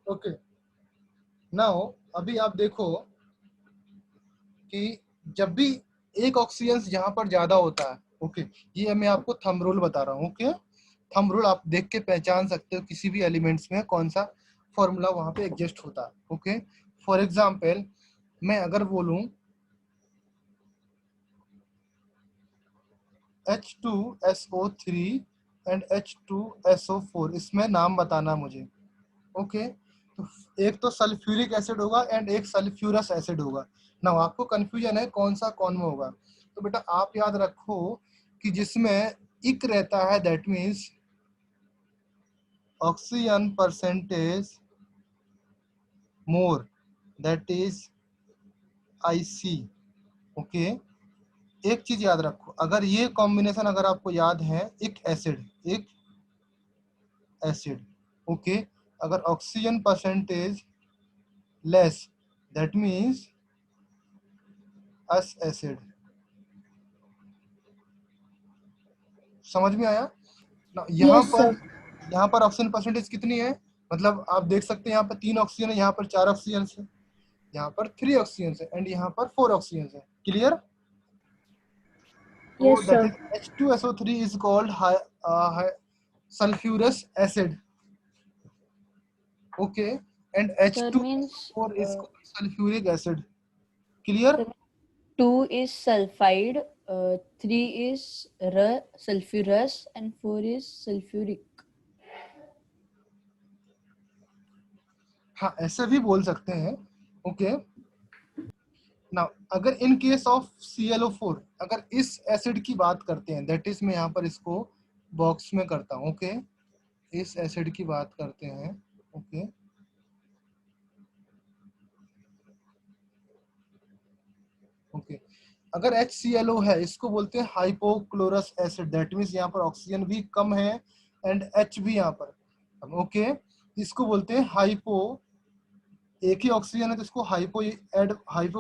ओके. नाउ अभी आप देखो, कि जब भी एक ऑक्सीजन यहाँ पर ज्यादा होता है, ओके, ये मैं आपको थंब रूल बता रहा हूँ, ओके। थंब रूल आप देख के पहचान सकते हो किसी भी एलिमेंट्स में कौन सा फॉर्मूला वहां पे एग्जिस्ट होता है, ओके। फॉर एग्जाम्पल मैं अगर बोलूं H2SO3 एंड H2SO4, इसमें नाम बताना मुझे, ओके। तो एक तो सल्फ्यूरिक एसिड होगा एंड एक सल्फ्यूरस एसिड होगा ना। आपको कंफ्यूजन है कौन सा कौन में होगा, तो बेटा आप याद रखो कि जिसमें इक रहता है that means oxygen percentage more, that is IC, okay. एक चीज याद रखो, अगर ये कॉम्बिनेशन अगर आपको याद है, एक एसिड, ओके, अगर oxygen percentage less that means us acid. समझ में आया ना? यहाँ पर ऑक्सीजन परसेंटेज कितनी है, मतलब आप देख सकते हैं यहाँ पर 3 ऑक्सीजन है, यहाँ पर 4 ऑक्सीजन है, यहाँ पर 3 ऑक्सीजन है एंड यहाँ पर 4 ऑक्सीजन है। Clear? So Yes, that sir. is H2SO3 is called sulfurous acid, okay, and Sir, means H2SO4 is called sulfuric acid. Clear? 2 is sulfide, 3 is sulfurous, and 4 is sulfuric. हाँ, ऐसे भी बोल सकते हैं, ओके। नाउ अगर इन केस ऑफ ClO4 अगर इस एसिड की बात करते हैं, दैट इज मैं यहाँ पर इसको बॉक्स में करता हूँ, ओके। इस एसिड की बात करते हैं, ओके। ओके, अगर HClO है, इसको बोलते हैं हाइपोक्लोरस एसिड, दैट मीन्स यहाँ पर ऑक्सीजन भी कम है एंड H भी यहाँ पर, ओके। इसको बोलते हैं हाइपो, एक ही ऑक्सीजन है तो इसको हाइपो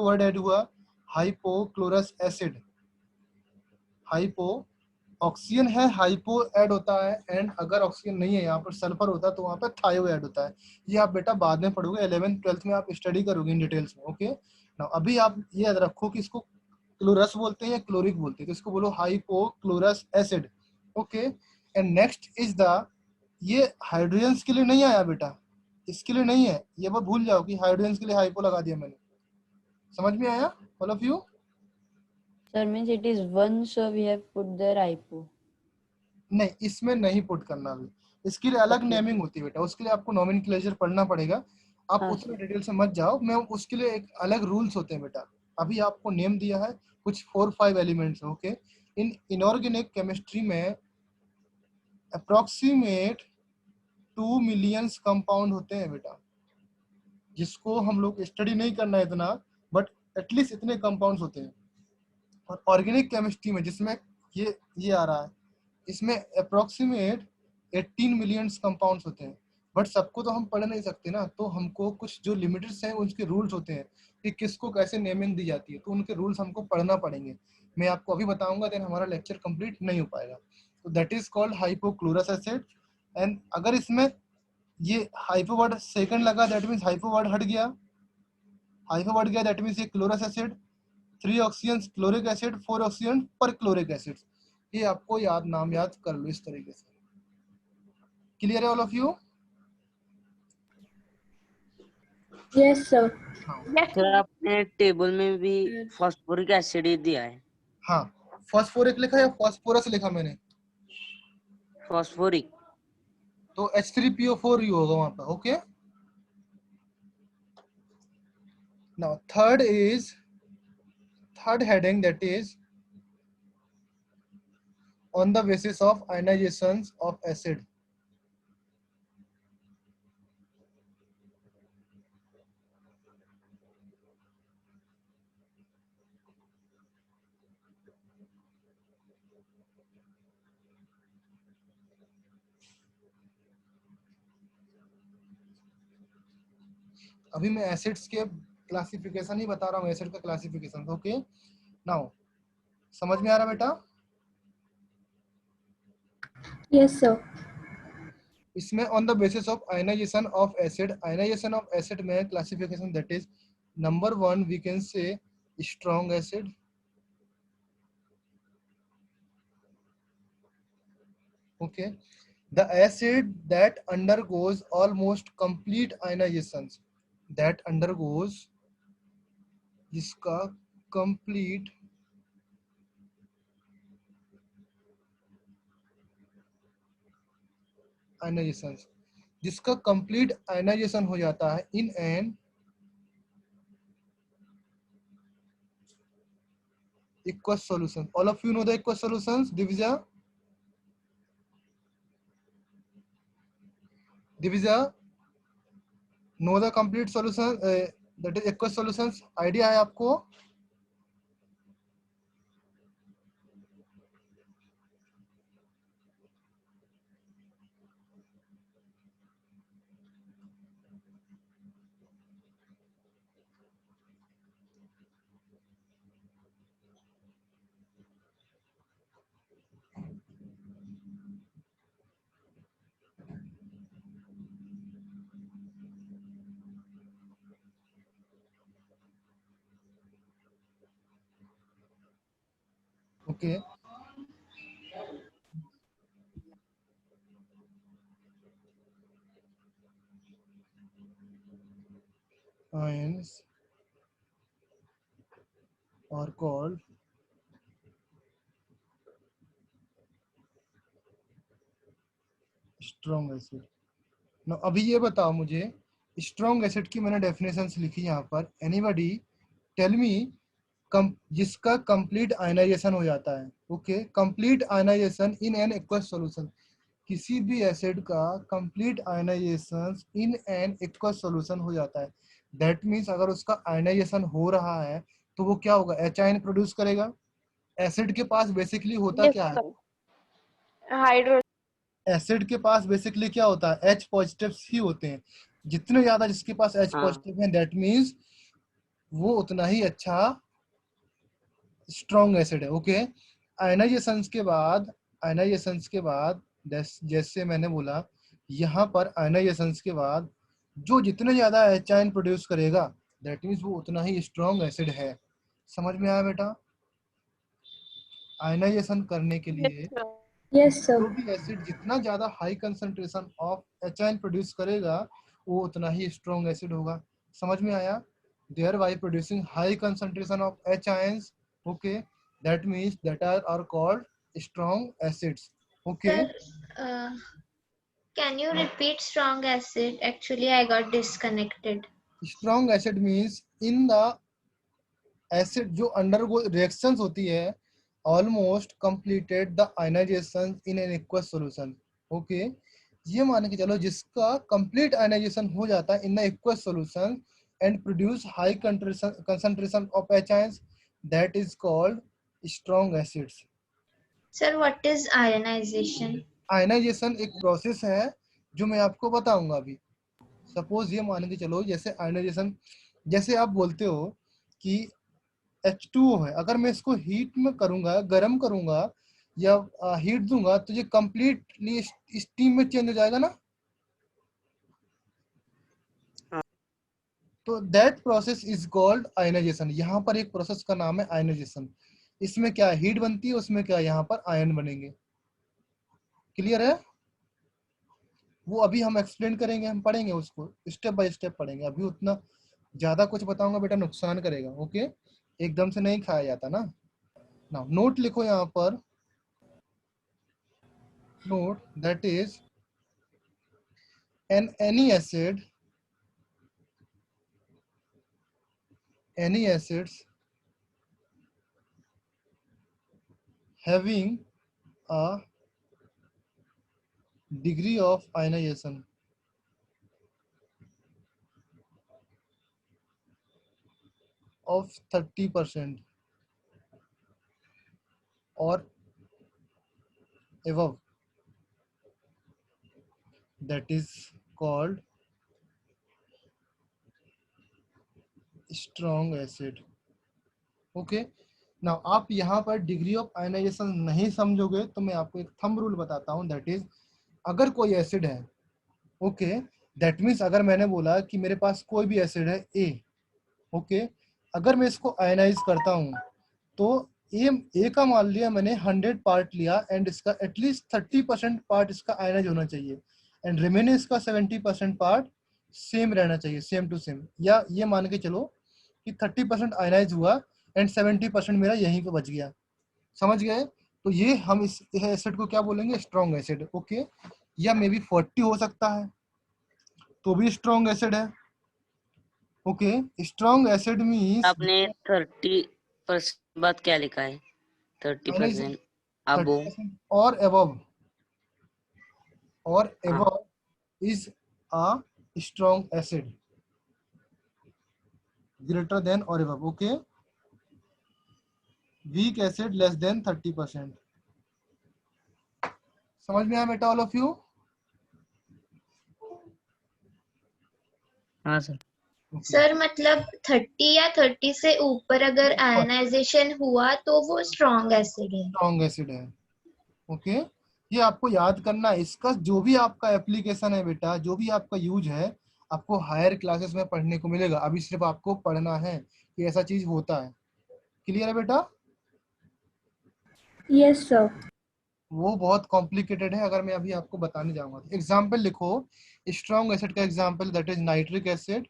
वर्ड ऐड हुआ, हाइपोक्लोरस एसिड। हाइपो ऑक्सीजन है, हाइपो ऐड होता है, एंड अगर ऑक्सीजन नहीं है, यहाँ पर सल्फर होता है तो वहाँ पर थायो ऐड होता है। ये आप बेटा बाद में पढ़ोगे, 11th 12th में आप स्टडी करोगे इन डिटेल्स में, ओके ना। अभी आप ये याद रखो कि इसको क्लोरस बोलते हैं या क्लोरिक बोलते हैं, तो इसको बोलो hypochlorous acid, okay. And next is the, ये हाइड्रोजन के लिए नहीं आया बेटा, इसके लिए नहीं है, ये बात भूल जाओ कि हाइड्रोजन के लिए हाइपो लगा दिया मैंने। समझ में आया all of you? Sir, means it is 1, so we have put there hypo. नहीं, इसमें नहीं पुट करना अभी, इसके लिए अलग Okay. नेमिंग होती है बेटा, उसके लिए आपको नोमेनक्लेचर पढ़ना पड़ेगा। आप हाँ, उतना डिटेल से मत जाओ, मैं उसके लिए एक अलग रूल्स होते हैं बेटा। अभी आपको नेम दिया है कुछ 4-5 एलिमेंट्स, ओके। इन इनऑर्गेनिक केमिस्ट्री में अप्रोक्सीमेट 2 मिलियन कंपाउंड होते हैं बेटा, जिसको हम लोग स्टडी नहीं करना है इतना, बट एटलीस्ट इतने कंपाउंड्स होते हैं। और ऑर्गेनिक केमिस्ट्री में जिसमें ये आ रहा है, इसमें अप्रोक्सीमेट 18 मिलियन कंपाउंड्स होते हैं, बट सबको तो हम पढ़ नहीं सकते ना, तो हमको कुछ जो लिमिटेड्स हैं उनके रूल्स होते हैं कि किसको कैसे नेमिंग दी जाती है, तो उनके रूल्स हमको पढ़ना पड़ेंगे। मैं आपको अभी बताऊंगा, देन हमारा लेक्चर कंप्लीट नहीं हो पाएगा। तो that is called hypochlorous acid. And अगर इसमें ये हाइपो वर्ड सेकंड लगा, दैट मीन्स हाइपो वर्ड हट गया, दैट मीन्स ये chlorous acid, 3 oxygen chloric acid, 4 oxygen perchloric acid. ये आपको नाम याद कर लो इस तरीके से। क्लियर है all of you? Yes, sir. Sir आपने टेबल में भी फॉस्फोरिक एसिड ही दिया है। हाँ, फॉस्फोरिक लिखा या फॉस्फोरस लिखा मैंने? फॉस्फोरिक। तो H3PO4 ही होगा वहां पर, okay. Now third heading, that is on the basis of ionizations of acid. अभी मैं एसिड्स के क्लासिफिकेशन ही बता रहा हूँ, एसिड का क्लासिफिकेशन, ओके। नाउ समझ में आ रहा बेटा? Yes, sir. इसमें on the basis of ionisation of acid, ionisation of acid में classification, that is number 1 we can say strong acid. Okay, the acid that undergoes almost complete ionizations, that undergoes जिसका complete ionization, जिसका complete ionization हो जाता है in an aqueous solution. All of you know the aqueous solutions, Divya? Divya, know the complete solution, that is aqueous solutions. Idea है आपको? Okay. Ions are called strong acid. Now अभी ये बताओ मुझे strong acid की मैंने definitions लिखी यहाँ पर. Anybody tell me जिसका complete ionization हो जाता है. Okay, complete ionization in an aqueous solution. किसी भी एसिड का complete ionization in an aqueous solution हो जाता है. That means अगर उसका ionization हो रहा है तो वो क्या होगा? H ion प्रोड्यूस करेगा. एसिड के पास बेसिकली होता क्या है? हाइड्रो एसिड के पास बेसिकली क्या होता है? H पॉजिटिव्स ही होते हैं. जितने ज्यादा जिसके पास H हाँ। पॉजिटिव है दैट मींस वो उतना ही अच्छा स्ट्रॉन्ग एसिड है. ओके, आयनाइजेशंस के बाद जैसे मैंने बोला यहाँ पर आयनाइजेशंस के बाद जो जितने ज्यादा H आयन प्रोड्यूस करेगा दैट मींस वो उतना ही स्ट्रॉन्ग एसिड है. समझ में आया बेटा? आयनाइजेशन करने के लिए यस जो सर। भी एसिड जितना ज्यादा high concentration of H ion produce करेगा वो उतना ही स्ट्रॉन्ग एसिड होगा. समझ में आया? thereby producing high concentration of H ions. Okay, that means that are called strong acids. Okay. Sir, can you repeat strong acid? Actually, I got disconnected. Strong acid means in the acid जो undergo reactions होती है almost completed the ionization in an aqueous solution. Okay, ये मान के चलो जिसका complete ionization हो जाता है in the aqueous solution and produce high concentration of H ions, that is called strong acids. Sir, what is ionization? Ionization एक प्रोसेस है जो मैं आपको बताऊंगा अभी. सपोज ये मान के चलो जैसे आयनाइजेशन, जैसे आप बोलते हो कि H2O है, अगर मैं इसको हीट में करूंगा, गर्म करूंगा या हीट दूंगा तो ये कंप्लीटली स्टीम में चेंज हो जाएगा ना. तो that process is called ionization. यहाँ पर एक प्रोसेस का नाम है आयनाइजेशन. इसमें क्या हीट बनती है, उसमें क्या यहाँ पर आयन बनेंगे. क्लियर है? वो अभी हम एक्सप्लेन करेंगे, हम पढ़ेंगे उसको स्टेप बाय स्टेप पढ़ेंगे. अभी उतना ज्यादा कुछ बताऊंगा बेटा नुकसान करेगा. ओके, एकदम से नहीं खाया जाता ना. नाउ नोट लिखो यहाँ पर. Note that is any acids having a degree of ionization of 30% or above, that is called strong acid. Okay, now आप यहाँ पर डिग्री ऑफ आयनाइजेशन नहीं समझोगे तो मैं आपको एक थंब रूल बताता हूँ. दैट इज अगर कोई एसिड है, ओके, दैट मीन्स अगर मैंने बोला कि मेरे पास कोई भी एसिड है ए, ओके, अगर मैं इसको आयनाइज करता हूँ तो ए का मान लिया मैंने 100 पार्ट लिया एंड इसका एटलीस्ट 30% पार्ट इसका आयनाइज होना चाहिए एंड रिमेनिंग इसका 70% पार्ट सेम रहना चाहिए, सेम टू सेम। या ये मान के चलो कि 30% आयनाइज हुआ एंड 70% मेरा यहीं पे बच गया। समझ गए? तो ये हम इस एसिड को क्या बोलेंगे? Strong acid. ओके, या मे बी 40 हो सकता है तो भी स्ट्रॉन्ग एसिड है। ओके, स्ट्रॉन्ग एसिड मीन्स आपने 30% बाद क्या लिखा है? 30% अबो 30% और above or हाँ above is a strong acid, greater than or above. Okay, weak acid less than 30%. समझ में आया बेटा all of you? हाँ सर। Okay. सर मतलब 30 या 30 से ऊपर अगर आयनाइजेशन हुआ तो वो स्ट्रॉन्ग एसिड है। स्ट्रॉन्ग एसिड है। ओके, ये आपको याद करना है। इसका जो भी आपका एप्लीकेशन है बेटा, जो भी आपका यूज है, आपको हायर क्लासेस में पढ़ने को मिलेगा। अभी सिर्फ आपको पढ़ना है कि ऐसा चीज होता है। क्लियर है बेटा? Yes sir. वो बहुत कॉम्प्लिकेटेड है अगर मैं अभी आपको बताने जाऊंगा। एग्जाम्पल लिखो स्ट्रॉन्ग एसिड का example, that is nitric acid.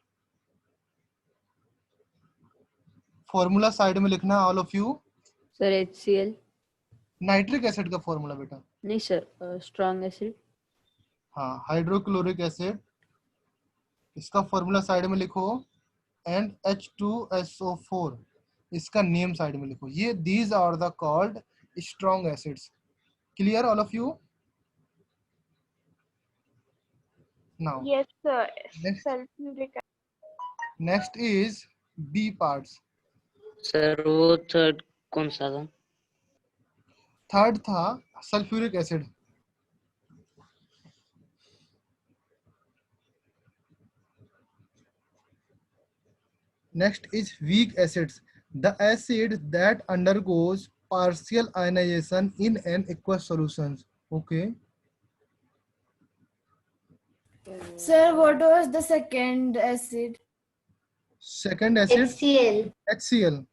Formula side में लिखना all of you. Sir HCl। Nitric acid का फॉर्मूला बेटा, नहीं सर, स्ट्रॉन्ग एसिड। हाँ, हाइड्रोक्लोरिक एसिड, इसका फॉर्मूला साइड में लिखो एंड H2SO4 इसका नेम साइड में लिखो। ये these are the called strong acids. Clear all of you? Now Yes, sir. Next Sulfuric next is B parts. Sir वो थर्ड कौन सा था? थर्ड था sulphuric acid. Next is weak acids, the acid that undergoes partial ionization in an aqueous solution. Okay. Sir, what was the second acid? Second acid HCl. HCl.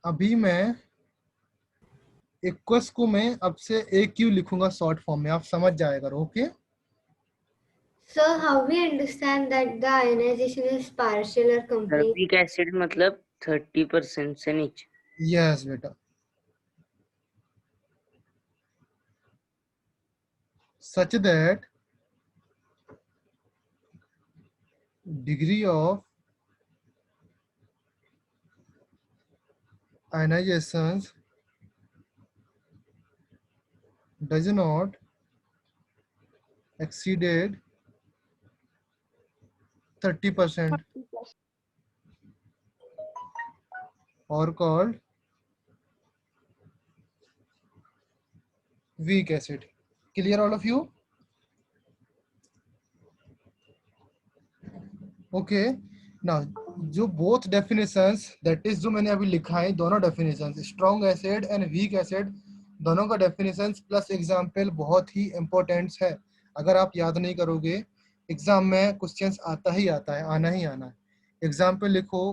अभी मैं एक्वस को मैं अब से AQ लिखूंगा शॉर्ट फॉर्म में, आप समझ जाया करो। Okay, So how we understand that the ionization is partial or complete? Sulphuric acid मतलब 30% से नीचे। यस बेटा, such that degree of ionization does not exceeded 30% or called weak acid. Clear all of you? Okay, now जो both definitions, that is जो मैंने अभी लिखा है, दोनों definitions strong acid and weak acid, दोनों का definitions प्लस एग्जाम्पल बहुत ही important है। अगर आप याद नहीं करोगे एग्जाम में क्वेश्चंस आता ही आता है, आना ही आना है। एग्जाम्पल लिखो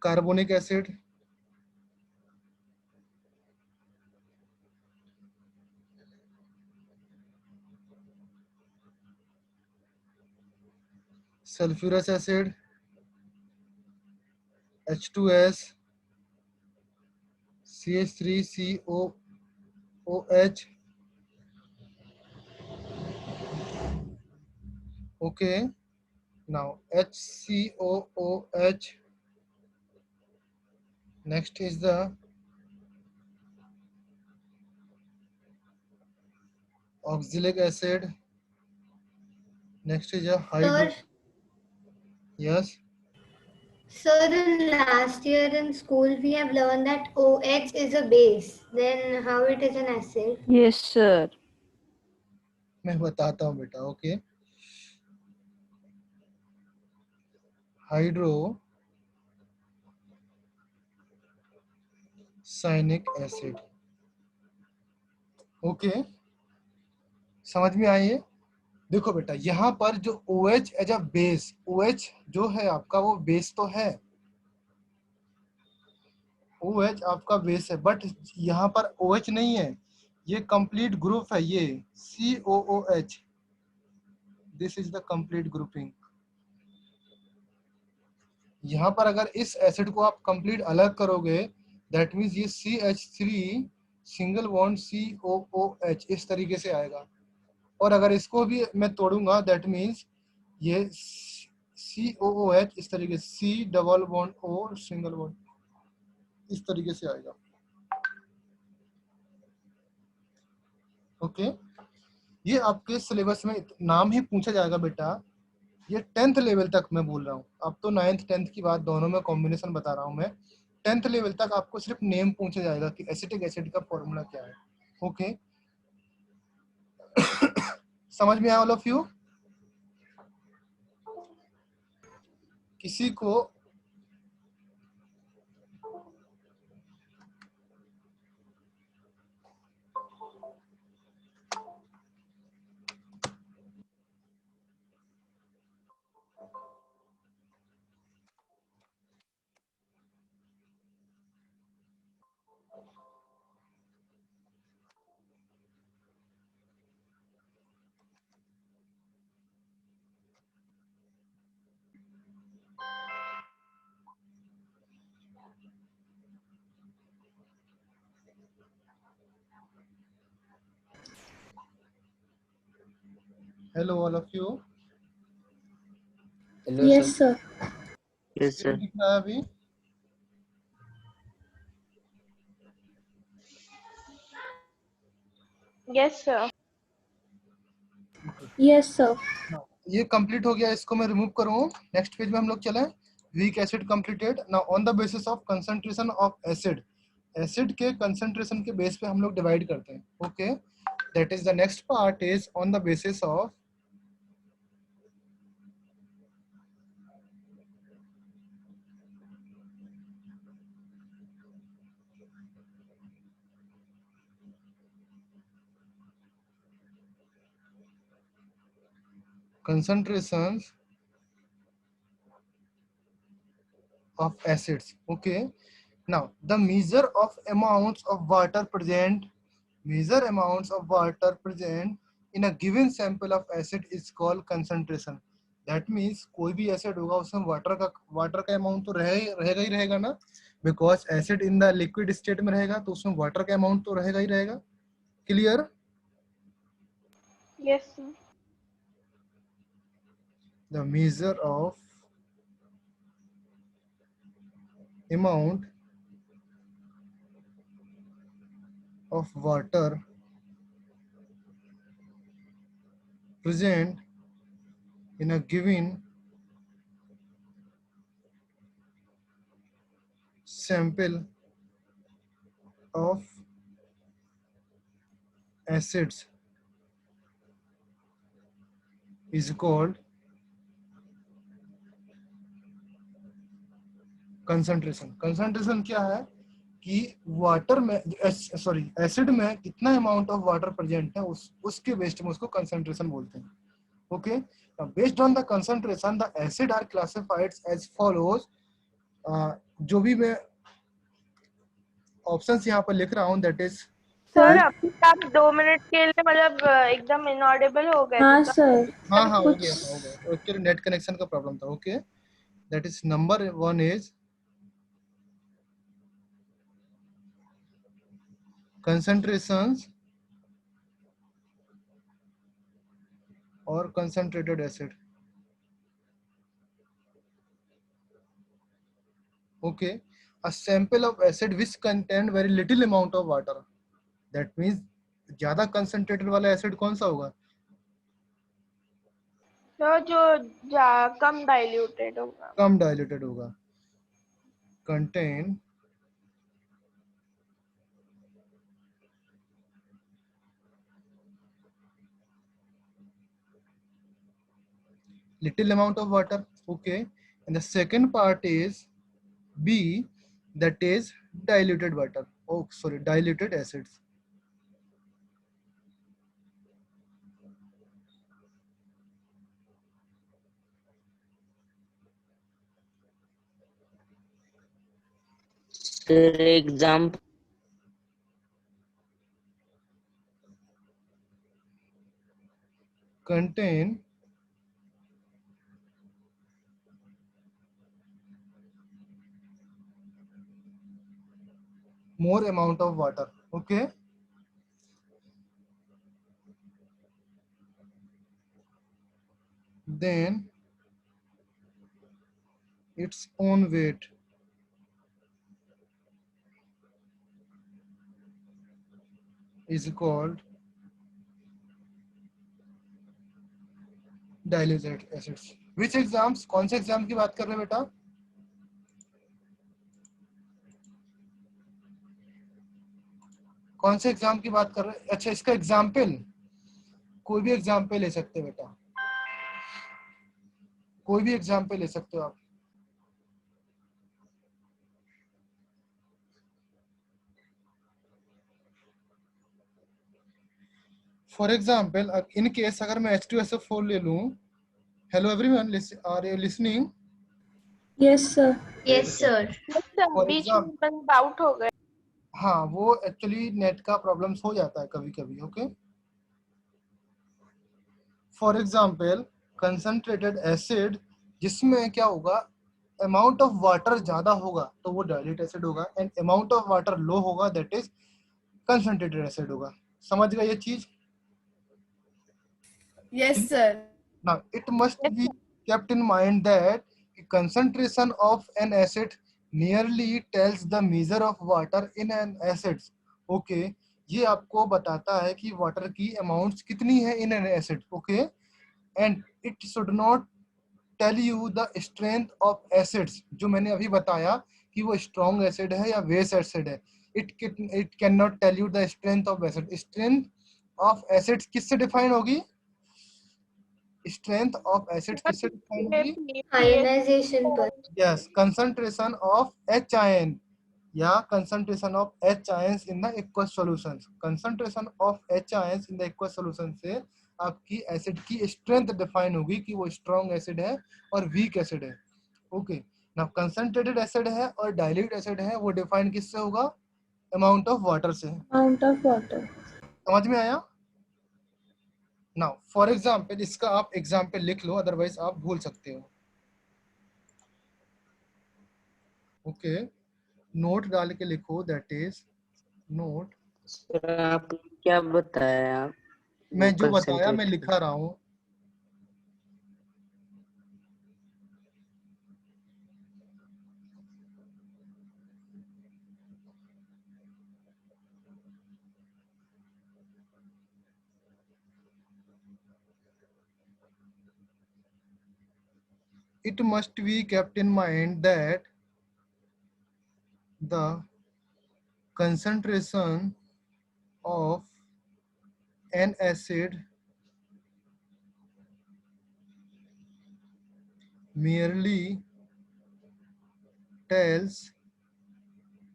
carbonic acid, sulphurous acid, H2S, CH3COOH। Okay, now HCOOH. Next is the oxalic acid. Next is a hydro. Sir, Yes. Sir, in last year in school, we have learned that OH is a base. Then how it is an acid? Yes, sir. मैं बताता हूँ बेटा. Okay, hydrocyanic acid. ओके, समझ में आई है? देखो बेटा, यहाँ पर जो OH as a base, OH जो है आपका वो बेस तो है, OH आपका बेस है, बट यहाँ पर OH नहीं है, ये कंप्लीट ग्रुप है, ये COOH. This is the complete grouping. यहाँ पर अगर इस एसिड को आप कंप्लीट अलग करोगे, दैट मीन्स ये CH3 सिंगल बॉन्ड COOH इस तरीके से आएगा. और अगर इसको भी मैं तोड़ूंगा, दैट मीन्स ये COOH इस तरीके से C double bond O single bond इस तरीके से आएगा. ओके, ये आपके सिलेबस में नाम ही पूछा जाएगा बेटा. ये 10th लेवल तक मैं बोल रहा हूँ, अब तो 9th 10th की बात दोनों में कॉम्बिनेशन बता रहा हूँ मैं. 10th लेवल तक आपको सिर्फ नेम पूछा जाएगा कि एसिटिक एसिड का फॉर्मूला क्या है. ओके, समझ में आया ऑल ऑफ यू? किसी को hello all of you. Hello, Yes, sir. sir. Yes, sir. दिख रहा है अभी? Yes, sir. Yes, sir. ये कंप्लीट हो गया, इसको मैं रिमूव करूँ. नेक्स्ट पेज में हम लोग चले. Weak acid completed. Now on the basis of concentration of acid, acid के कंसंट्रेशन के बेस पे हम लोग डिवाइड करते हैं. Okay, that is the next part is on the basis of concentrations of acids. Okay, now the measure of amounts of water present, measure amounts of water present in a given sample of acid is called concentration. That means कोई भी एसिड होगा उसमें वाटर का अमाउंट तो रहेगा ही रहेगा ना, because acid in the liquid state में रहेगा तो उसमें वाटर का अमाउंट तो रहेगा ही रहेगा. Clear? Yes, sir. The measure of amount of water present in a given sample of acids is called concentration. Concentration क्या है कि वाटर में एसिड में कितना अमाउंट ऑफ वाटर प्रेजेंट है उसके बेस्ड में उसको कंसंट्रेशन बोलते हैं. Okay, based on the concentration the acid are classified as follows. जो भी मैं ऑप्शंस यहाँ पर लिख रहा हूँ, दैट इज सर अभी आप 2 मिनट के लिए मतलब एकदम इनऑडिबल हो गए. हाँ सर. हाँ हो कुछ गया. एक्चुअली नेट कनेक्शन का प्रॉब्लम था. Okay, that is number 1 is concentrations or concentrated acid. Okay, a sample of acid which contain very little amount of water. That means ज्यादा concentrated वाला एसिड कौन सा होगा? तो जो कम डाइल्यूटेड होगा. कम डाइल्यूटेड होगा. contain little amount of water. Okay, and the second part is B, that is diluted water. Oh, sorry, diluted acids. Sir, example. Contain more amount of water. Okay, then its own weight is called diluted acids. Which exams? कौन से एग्जाम की बात कर रहे हैं बेटा? कौन से एग्जाम की बात कर रहे हैं? अच्छा, इसका एग्जाम्पल कोई भी एग्जाम्पल ले सकते हो बेटा, कोई भी एग्जाम्पल ले सकते हो आप. फॉर एग्जाम्पल इन केस अगर मैं H2SO4 ले लूं. Hello everyone, are you listening? Yes sir. Yes sir. For बीच example- में डाउट हो गया। हाँ, वो एक्चुअली नेट का प्रॉब्लम्स हो जाता है कभी कभी. Okay, for example concentrated acid, जिसमें क्या होगा, अमाउंट ऑफ वाटर ज्यादा होगा तो वो डाइल्यूट एसिड होगा, एंड अमाउंट ऑफ वाटर लो होगा दैट इज कंसंट्रेटेड एसिड होगा. समझ गए ये चीज? Yes, sir. Now it must be kept in mind that the concentration of an acid nearly tells the measure of water in an acid. Okay, ये आपको बताता है कि वाटर की अमाउंट्स कितनी है in an acid. Okay, and it should not tell you the strength of acids, जो मैंने अभी बताया कि वो स्ट्रॉन्ग एसिड है या बेस एसिड है. It can not tell you the strength of acid. Strength of acids किससे डिफाइन होगी? स्ट्रेंथ ऑफ एसिड्स किससे डिफाइन होगी? आयनाइजेशन पर. Yes, concentration of H ion या concentration of H ions in the aqueous solutions. Concentration of H ions in the aqueous solution से आपकी एसिड की स्ट्रेंथ डिफाइन होगी कि वो स्ट्रॉन्ग एसिड है और वीक एसिड है. ओके, नाउ कंसंट्रेटेड एसिड है और डाइल्यूट एसिड है, वो डिफाइन किससे होगा? अमाउंट ऑफ वाटर से. Amount of water. समझ में आया? नाउ फॉर एग्जांपल, इसका आप एग्जांपल लिख लो, अदरवाइज आप भूल सकते हो. ओके, नोट डाल के लिखो, दैट इज नोट. सर आपने क्या बताया? मैं जो बताया मैं लिखा रहा हूँ. It must be kept in mind that the concentration of an acid merely tells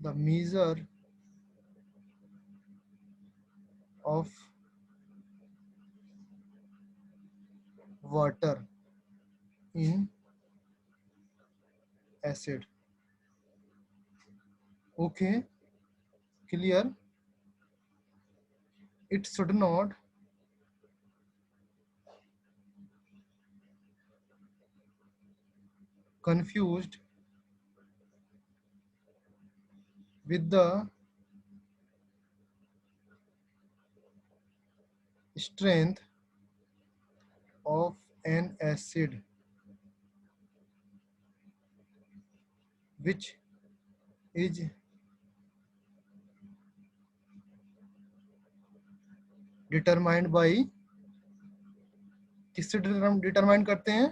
the measure of water in acid. Okay, clear? It should not confused with the strength of an acid, which is determined by, किससे डिटरमाइन करते हैं?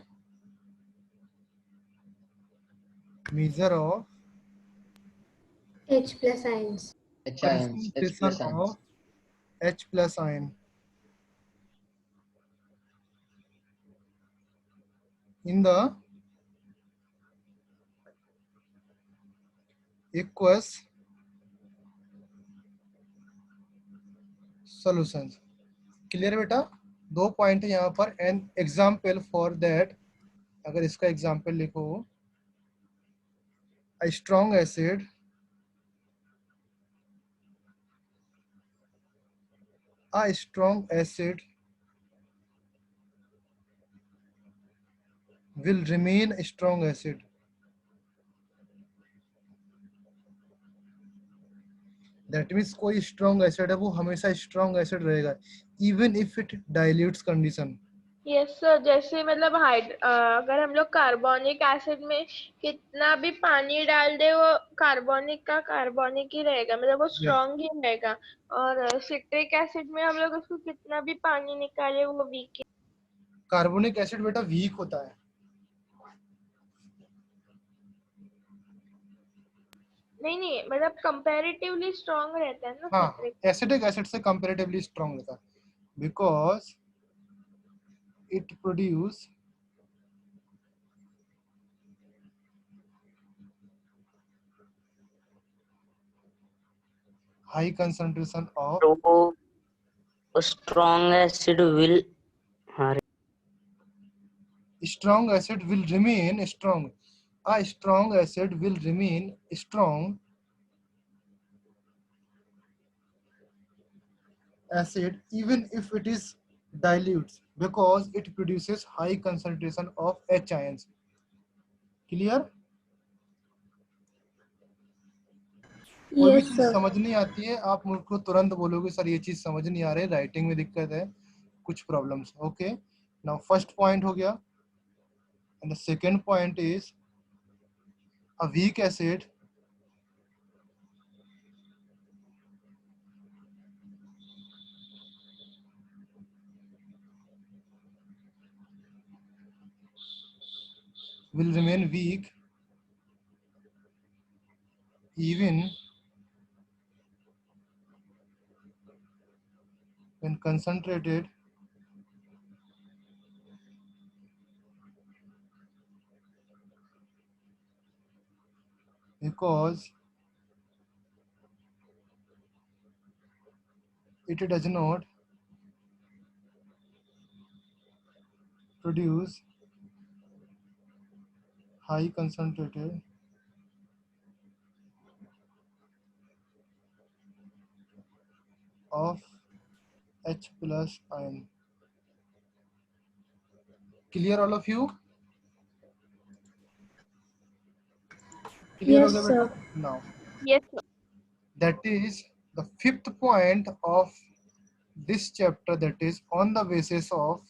measure of H plus ions. H ions, H Concentration plus ions. of H plus ion in the aqueous solutions. Clear बेटा? 2 पॉइंट है यहाँ पर. एन एग्जाम्पल फॉर दैट, अगर इसका एग्जाम्पल लिखो, a strong acid will remain a strong acid. That means कोई strong acid है वो हमेशा strong acid रहेगा, even if it dilutes condition. Yes sir, जैसे मतलब अगर हम लोग कार्बोनिक एसिड में कितना भी पानी डाल दे वो कार्बोनिक का कार्बोनिक ही रहेगा, मतलब वो स्ट्रॉन्ग ही रहेगा। और सिट्रिक एसिड में हम लोग उसको कितना भी पानी निकाले वो वीक। कार्बोनिक एसिड बेटा वीक होता है. नहीं मतलब कंपैरेटिवली स्ट्रॉन्ग रहता है ना हाँ, सिट्रिक। एसिडिक एसिड से कंपैरेटिवली स्ट्रॉन्ग रहता है, because it produce high concentration of तो strong acid will, हाँ, strong acid will remain strong. A strong acid will remain strong acid even if it is dilutes, because it produces high concentration of H ions. Clear? कोई भी Yes, चीज sir. समझ नहीं आती है आप मुझको तुरंत बोलोगे सर ये चीज समझ नहीं आ रही, राइटिंग में दिक्कत है, कुछ problems. Okay, now first point हो गया. And the second point is a weak acid will remain weak even when concentrated because it does not produce high concentrated of H plus ion. Clear all of you? Clear Yes, हो गया sir. बेटा? Now yes sir. that is the fifth point of this chapter, that is on the basis of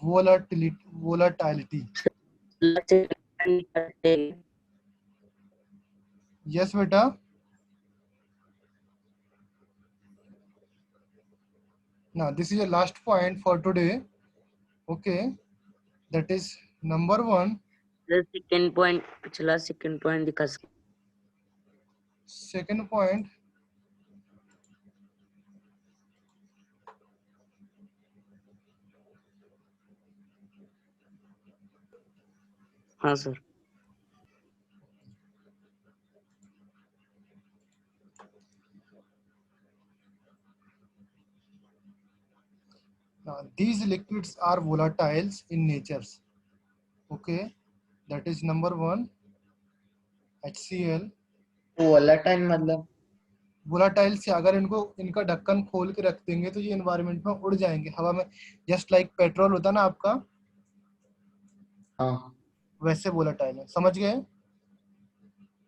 volatility. Yes beta. Now this is the last point for today. Okay, that is number 1. the second point, पिछला second point दिखा सकते. Second point, हाँ sir. now these liquids are volatiles in nature. Okay, that is number 1, HCl. volatile मतलब वोलाटाइल से अगर इनका ढक्कन खोल के रख देंगे तो ये एनवायरनमेंट में उड़ जाएंगे हवा में, जस्ट लाइक पेट्रोल होता ना आपका, हाँ. वैसे वोलाटाइल है. समझ गए?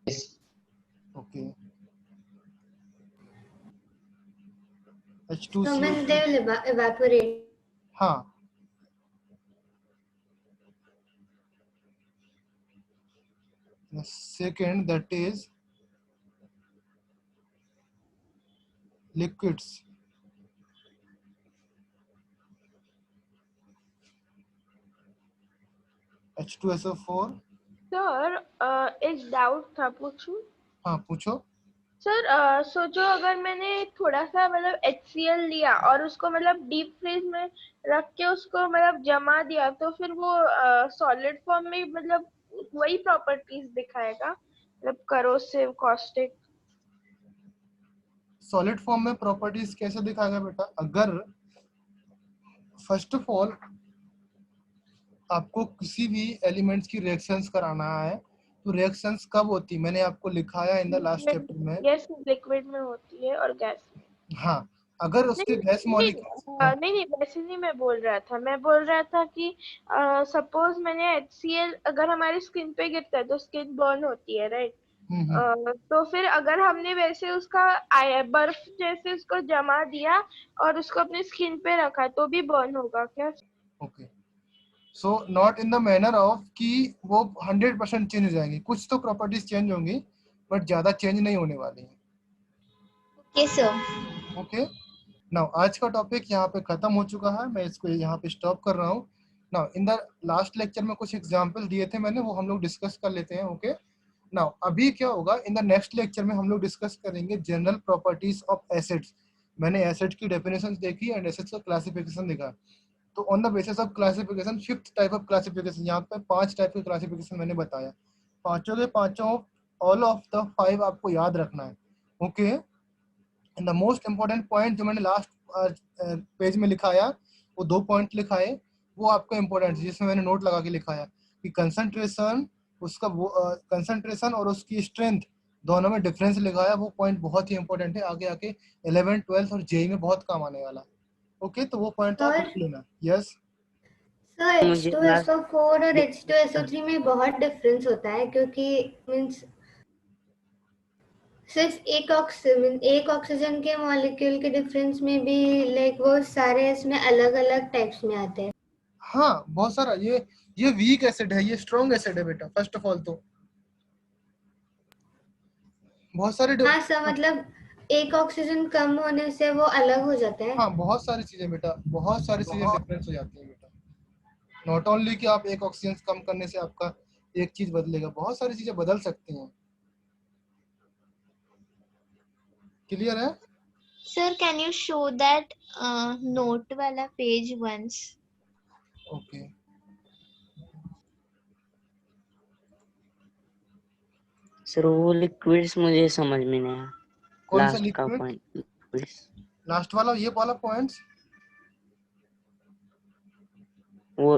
Yes. Okay. So H2CO. means they will evaporate. हाँ. The second, that is liquids. H2SO4। Sir एक डाउट था, पूछूं? हाँ पूछो। सर सोचो अगर मैंने थोड़ा सा मतलब HCl लिया और उसको मतलब डीप फ्रीज में रख के उसको मतलब जमा दिया, तो फिर वो सॉलिड फॉर्म में मतलब वही प्रॉपर्टीज दिखाएगा, मतलब करोसिव, कॉस्टिक? सॉलिड फॉर्म में प्रॉपर्टीज कैसे दिखाएगा बेटा? अगर फर्स्ट ऑफ ऑल आपको किसी भी एलिमेंट्स की रिएक्शंस कराना है तो रिएक्शंस कब होती, मैंने आपको लिखाया इन द लास्ट चैप्टर में। गैस लिक्विड में होती है और गैस। हाँ, अगर उसके गैस मॉलिक्यूल्स, नहीं वैसे नहीं मैं बोल रहा था, मैं बोल रहा था कि सपोज मैंने HCl अगर हमारी स्किन पे गिरता है तो स्किन बर्न होती है, राइट? तो फिर अगर हमने वैसे उसका बर्फ जैसे उसको जमा दिया और उसको अपनी स्किन पे रखा तो भी बर्न होगा क्या? Okay, so not in the manner of कि वो 100% चेंज हो जाएंगी, कुछ तो प्रॉपर्टीज चेंज होंगी बट ज्यादा चेंज नहीं होने वाली है। Okay sir. ओके, नाउ आज का टॉपिक यहाँ पे खत्म हो चुका है, मैं इसको यहाँ पे स्टॉप कर रहा हूँ। Now in the last lecture में कुछ एग्जांपल दिए थे मैंने, वो हम लोग डिस्कस कर लेते हैं। ओके, नाउ अभी क्या होगा, इन द नेक्स्ट लेक्चर में हम लोग डिस्कस करेंगे जनरल प्रॉपर्टीज ऑफ एसिड्स। मैंने एसिड की डेफिनेशन देखी एंड एसिड्स का क्लासिफिकेशन देखा, तो on the basis of classification fifth type of classification, यहाँ पे 5 टाइप के क्लासिफिकेशन मैंने बताया, पांचों के पांचों ऑल ऑफ द 5 आपको याद रखना है। Okay, and the most important point जो मैंने लास्ट पेज में लिखाया, वो 2 पॉइंट लिखाए, वो आपको इंपॉर्टेंट, जिसमें मैंने नोट लगा के लिखाया कि कंसंट्रेशन, उसका वो कंसंट्रेशन और उसकी स्ट्रेंथ दोनों में डिफरेंस लिखाया, वो पॉइंट बहुत ही इंपॉर्टेंट है, आगे आके 11th 12th और जेई में बहुत काम आने वाला। ओके, तो वो पॉइंट आप लिख लेना। यस सर, मुझे H2SO4 और H2SO3 में बहुत डिफरेंस होता है, क्योंकि मींस सिर्फ एक ऑक्सीजन के मॉलिक्यूल के डिफरेंस में भी लाइक वो सारे इसमें अलग अलग टाइप्स में आते हैं। हाँ, बहुत सारा, ये वीक एसिड है, ये स्ट्रॉन्ग एसिड है बेटा। फर्स्ट ऑफ ऑल तो बहुत सारे हाँ सर, मतलब एक ऑक्सीजन कम होने से वो अलग हो जाता है। हाँ, बहुत सारी चीजें बेटा, बहुत सारी चीजें डिफरेंस हो जाती है बेटा। नॉट ओनली कि आप एक ऑक्सीजन कम करने से आपका एक चीज बदलेगा, बहुत सारी चीजें बदल सकती हैं। क्लियर है? Sir can you show that note वाला पेज वंस? ओके, सर वो लिक्विड्स मुझे समझ में नहीं आया। कौन सा लास्ट का लिक्विड? पॉइंट, लिक्विड्स, लास्ट वाला, ये वाला पॉइंट्स, वो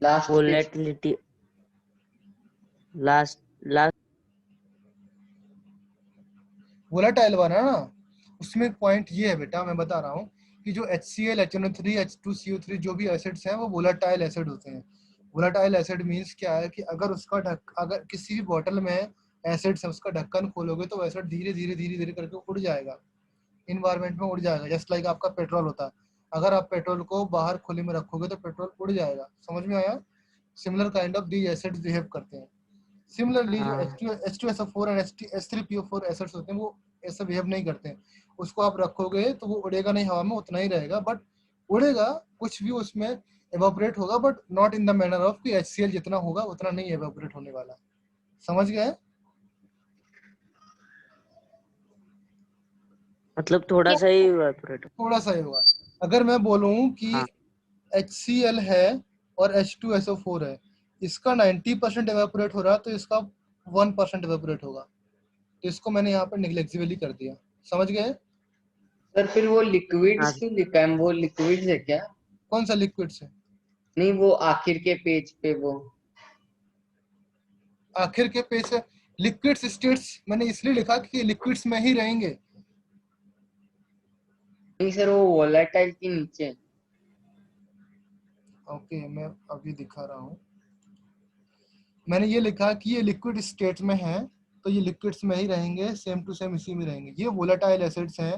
लास्ट वोलेटिलिटी, लास्ट वोलेटाइल वाला ना, उसमें पॉइंट ये है बेटा, मैं बता रहा हूँ कि जो HCl, HNO3, H2CO3 जो भी एसिड्स हैं वो वोलेटाइल एसिड होते हैं। वोलेटाइल एसिड मींस क्या है कि अगर किसी भी बॉटल में एसिड्स है, उसका ढक्कन खोलोगे तो एसिड धीरे धीरे करके उड़ जाएगा, इन्वायरमेंट में उड़ जाएगा। जस्ट लाइक आपका पेट्रोल होता है, अगर आप पेट्रोल को बाहर खुले में रखोगे तो पेट्रोल उड़ जाएगा। समझ में आया? Similar kind of these acids behave करते हैं। सिमिलरली जो H2SO4 और H3PO4 एसिड्स होते हैं वो ऐसा बिहेव नहीं करते हैं। उसको आप रखोगे तो वो उड़ेगा नहीं हवा में, उतना ही रहेगा, बट उड़ेगा, कुछ भी उसमें एवापोरेट होगा, but not in the manner of कि HCl जितना होगा उतना नहीं एवापोरेट होने वाला। समझ गए? मतलब थोड़ा सा ही इवेपोरेट। थोड़ा सा ही होगा। अगर मैं बोलूं कि HCl है और H2SO4 है, इसका 90% एवापोरेट हो रहा है तो इसका 1% एवापोरेट होगा, तो इसको मैंने यहाँ पर नेग्लिजिबली कर दिया। समझ गए? सर फिर वो लिक्विड्स क्यों लिखा है? वो लिक्विड्स है क्या? कौन सा लिक्विड है? नहीं, वो आखिर के पेज पे, वो आखिर के पेज से लिक्विड्स स्टेट्स मैंने इसलिए लिखा कि लिक्विड्स में ही रहेंगे। नहीं सर, वो वोलेटाइल के नीचे। ओके, मैं अभी दिखा रहा हूँ। मैंने ये लिखा कि ये लिक्विड स्टेट में है तो ये लिक्विड्स में ही रहेंगे, सेम टू सेम इसी में रहेंगे। ये वोलेटाइल एसिड्स हैं,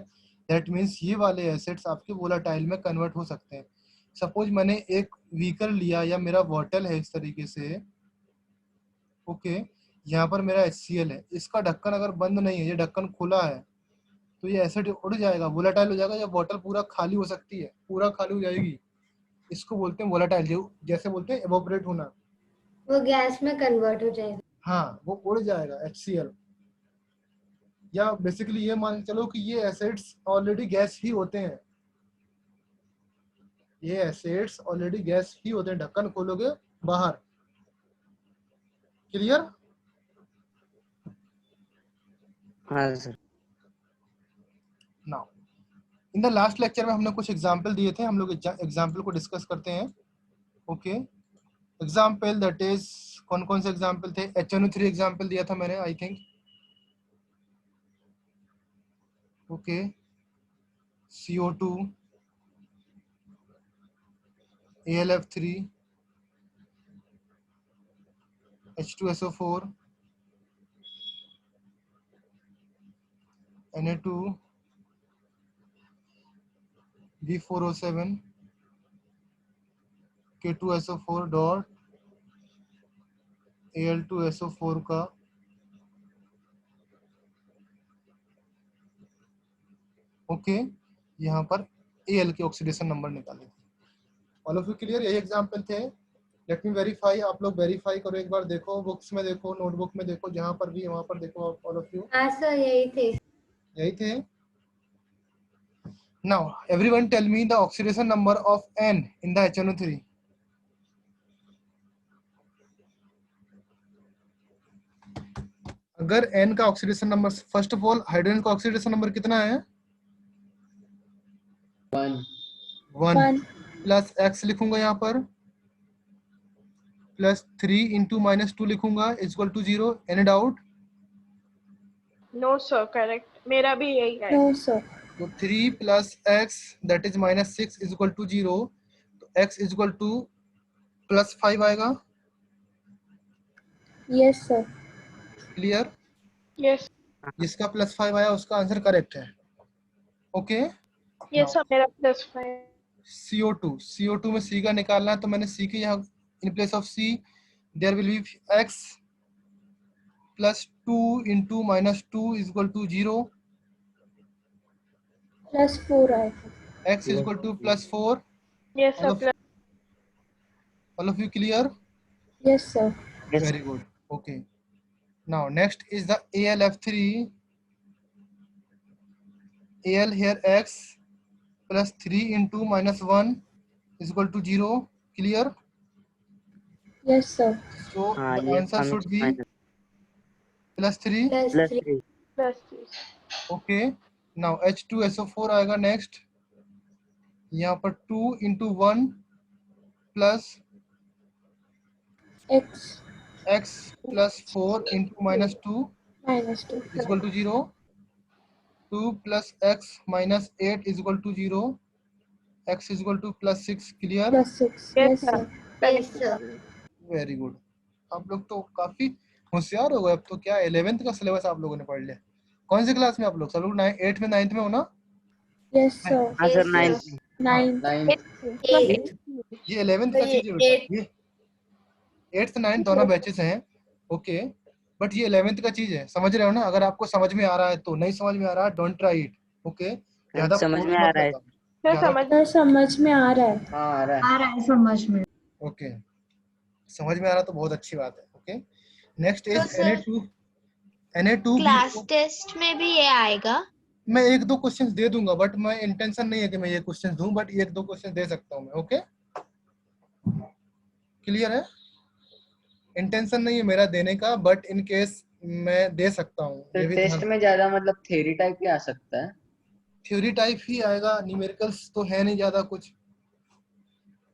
दैट मीन्स ये वाले एसिड्स आपके वोलेटाइल में कन्वर्ट हो सकते हैं। सपोज मैंने एक बीकर लिया या मेरा बॉटल है इस तरीके से, ओके, यहाँ पर मेरा HCl है, इसका ढक्कन अगर बंद नहीं है, ये ढक्कन खुला है, तो ये एसिड उड़ जाएगा, वोलेटाइल हो जाएगा, या बॉटल पूरा खाली हो सकती है, पूरा खाली हो जाएगी। इसको बोलते हैं वोलेटाइल, जैसे बोलते हैं एवोपरेट होना। वो गैस में कन्वर्ट हो जाएगा। हाँ, वो उड़ जाएगा HCl। या बेसिकली ये मान के चलो कि ये एसिड्स ऑलरेडी गैस ही होते हैं, ये एसिड्स ऑलरेडी गैस ही होते हैं। ढक्कन खोलोगे बाहर। क्लियर? हाँ sir. Now in the last lecture में हमने कुछ एग्जाम्पल दिए थे, हम लोग एग्जाम्पल को डिस्कस करते हैं। ओके, एग्जाम्पल दैट इज कौन कौन से एग्जाम्पल थे? HNO3 एग्जाम्पल दिया था मैंने, I think. Okay, CO2, AlF3, H2SO4, Na2, V4O7, K2SO4 dot, Al2SO4 का ओके, यहाँ पर Al के ऑक्सीडेशन नंबर निकाले थे। All of you clear? यही एग्जाम्पल थे। लेट मी वेरीफाई, आप लोग वेरीफाई करो एक बार, देखो बुक्स में, देखो नोटबुक में, देखो जहाँ पर भी, वहाँ पर देखो ऑल ऑफ यू। हाँ सर, यही थे। यही थे। Now everyone tell me the oxidation number of N in the HNO3। अगर N का oxidation number, first of all hydrogen का ऑक्सीडेशन नंबर कितना है? 1 प्लस X लिखूंगा यहाँ पर, प्लस 3 इंटू -2 लिखूंगा equal to 0। Any doubt? No sir, correct, मेरा भी यही है। No sir. तो 3 plus X that is -6 equal to 0। तो X इक्वल टू +5 आएगा। Yes sir. क्लियर? यस जिसका +5 आया उसका आंसर करेक्ट है। ओके, यस सर, मेरा +5। CO2 में C का निकालना है, तो मैंने C के यहाँ in place of C there will be X plus 2 into -2 equal to 0। +4 आएगा। X equal to +4। Yes sir, All of you clear? यस सर। Very good. Okay. Now next is the AlF3. Al here X plus 3 into -1 is equal to 0. Clear? यस सर। So हाँ, the ये answer should be -3 +3. +3। Okay. Now H2SO4 आएगा next. यहाँ पर 2 into 1 plus X plus 4 into -2 -2 is equal to 0. 2 plus X minus 8 is equal to 0. X is equal to +6. Clear? +6 yes sir. Yes sir. Very good. आप लोग तो काफी होशियार हो गए। अब तो क्या 11th का सिलेबस आप लोगों ने पढ़ लिया। कौन सी क्लास में आप लोग? सब लोग 8th में 9th में हो ना? Yes sir. हाँ सर, Yes, 9 9 ये 11th का चीज है बेटा। ये 8th 9th दोनों बैचेस हैं। ओके, बट ये 11th का चीज है, समझ रहे हो ना? अगर आपको समझ में आ रहा है तो, नहीं समझ में आ रहा है डोंट ट्राई इट। ओके, ज्यादा समझ फोर्स में आ मत रहा है। करना। समझ में आ रहा है। हाँ आ रहा है। आ रहा है समझ में। ओके, समझ में आ रहा तो बहुत अच्छी बात है। ओके, नेक्स्ट इज तो सर Na2 क्लास टेस्ट में भी ये आएगा? मैं 1-2 क्वेश्चंस दे दूंगा, बट मैं इंटेंशन नहीं है कि मैं ये क्वेश्चंस दूं, बट 1-2 क्वेश्चन दे सकता हूं मैं। ओके, क्लियर है? इंटेंशन नहीं है मेरा देने का, बट इन केस मैं दे सकता हूं। तो टेस्ट में ज्यादा मतलब थ्योरी टाइप ही आ सकता है। थ्योरी टाइप ही आएगा, न्यूमेरिकल्स तो है नहीं ज्यादा कुछ।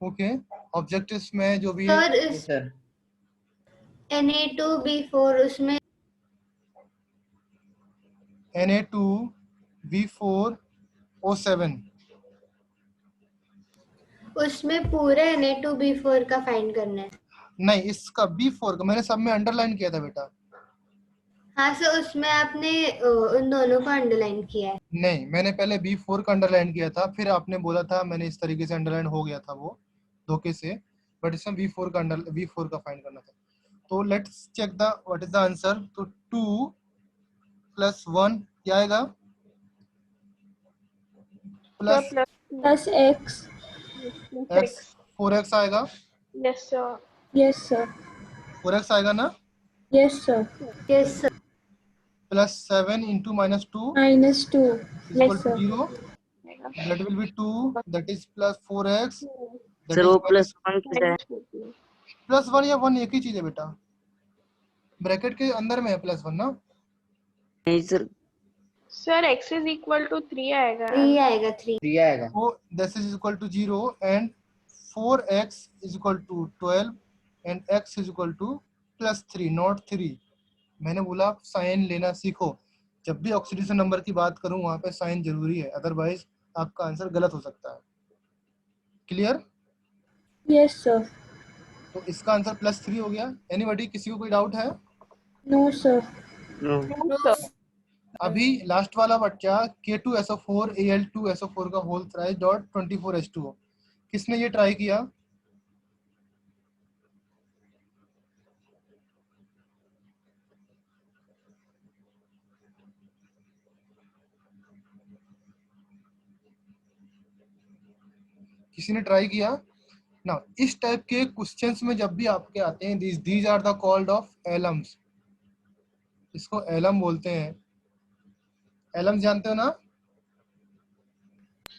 ओके, ऑब्जेक्टिव्स में जो भी सर सर Na2B4 उसमें Na2B4O7 उसमें पूरे Na2B4 का फाइंड करना है। नहीं, इसका B4 का मैंने सब में अंडरलाइन किया था बेटा। हाँ सर, उसमें आपने उन दोनों को अंडरलाइन किया है। नहीं, मैंने पहले B4 का अंडरलाइन किया था, फिर आपने बोला था, मैंने इस तरीके से अंडरलाइन हो गया था वो धोखे से, बट इसमें B4 का फाइंड करना था। तो let's check the what is the answer. तो 2 + 1 क्या आएगा? प्लस +X X 4X आएगा। Yes sir. Yes sir. 4x आएगा ना, Yes, sir. Yes, sir. Plus 7 into -2 -2. is equal Yes, to sir. 0. That will be 2. That is plus 4x. That sir is वो minus +1 कैसे है? +1 या 1 एक ही चीज है बेटा, ब्रैकेट के अंदर में है +1 ना। नहीं सर, sir x is equal to 3 आएगा। 3 आएगा 3. 3 आएगा। So this is equal to 0 and 4x is equal to 12 and x is equal to +3 not 3। मैंने बोला साइन लेना सीखो, जब भी ऑक्सीडेशन नंबर की बात करूं वहां पे साइन जरूरी है, अदरवाइज आपका आंसर गलत हो सकता है। क्लियर? Yes, sir. तो इसका आंसर +3 हो गया। एनीबॉडी, किसी को कोई डाउट है? No, sir. नो अभी लास्ट वाला बच्चा K2SO4 Al2SO4 का होल थ्राइस डॉट 24H2O, किसने ये ट्राई किया? किसी ने ट्राई किया ना? इस टाइप के क्वेश्चंस में जब भी आपके आते हैं, these are the called of alums, इसको एलम बोलते हैं। एलम जानते हो ना?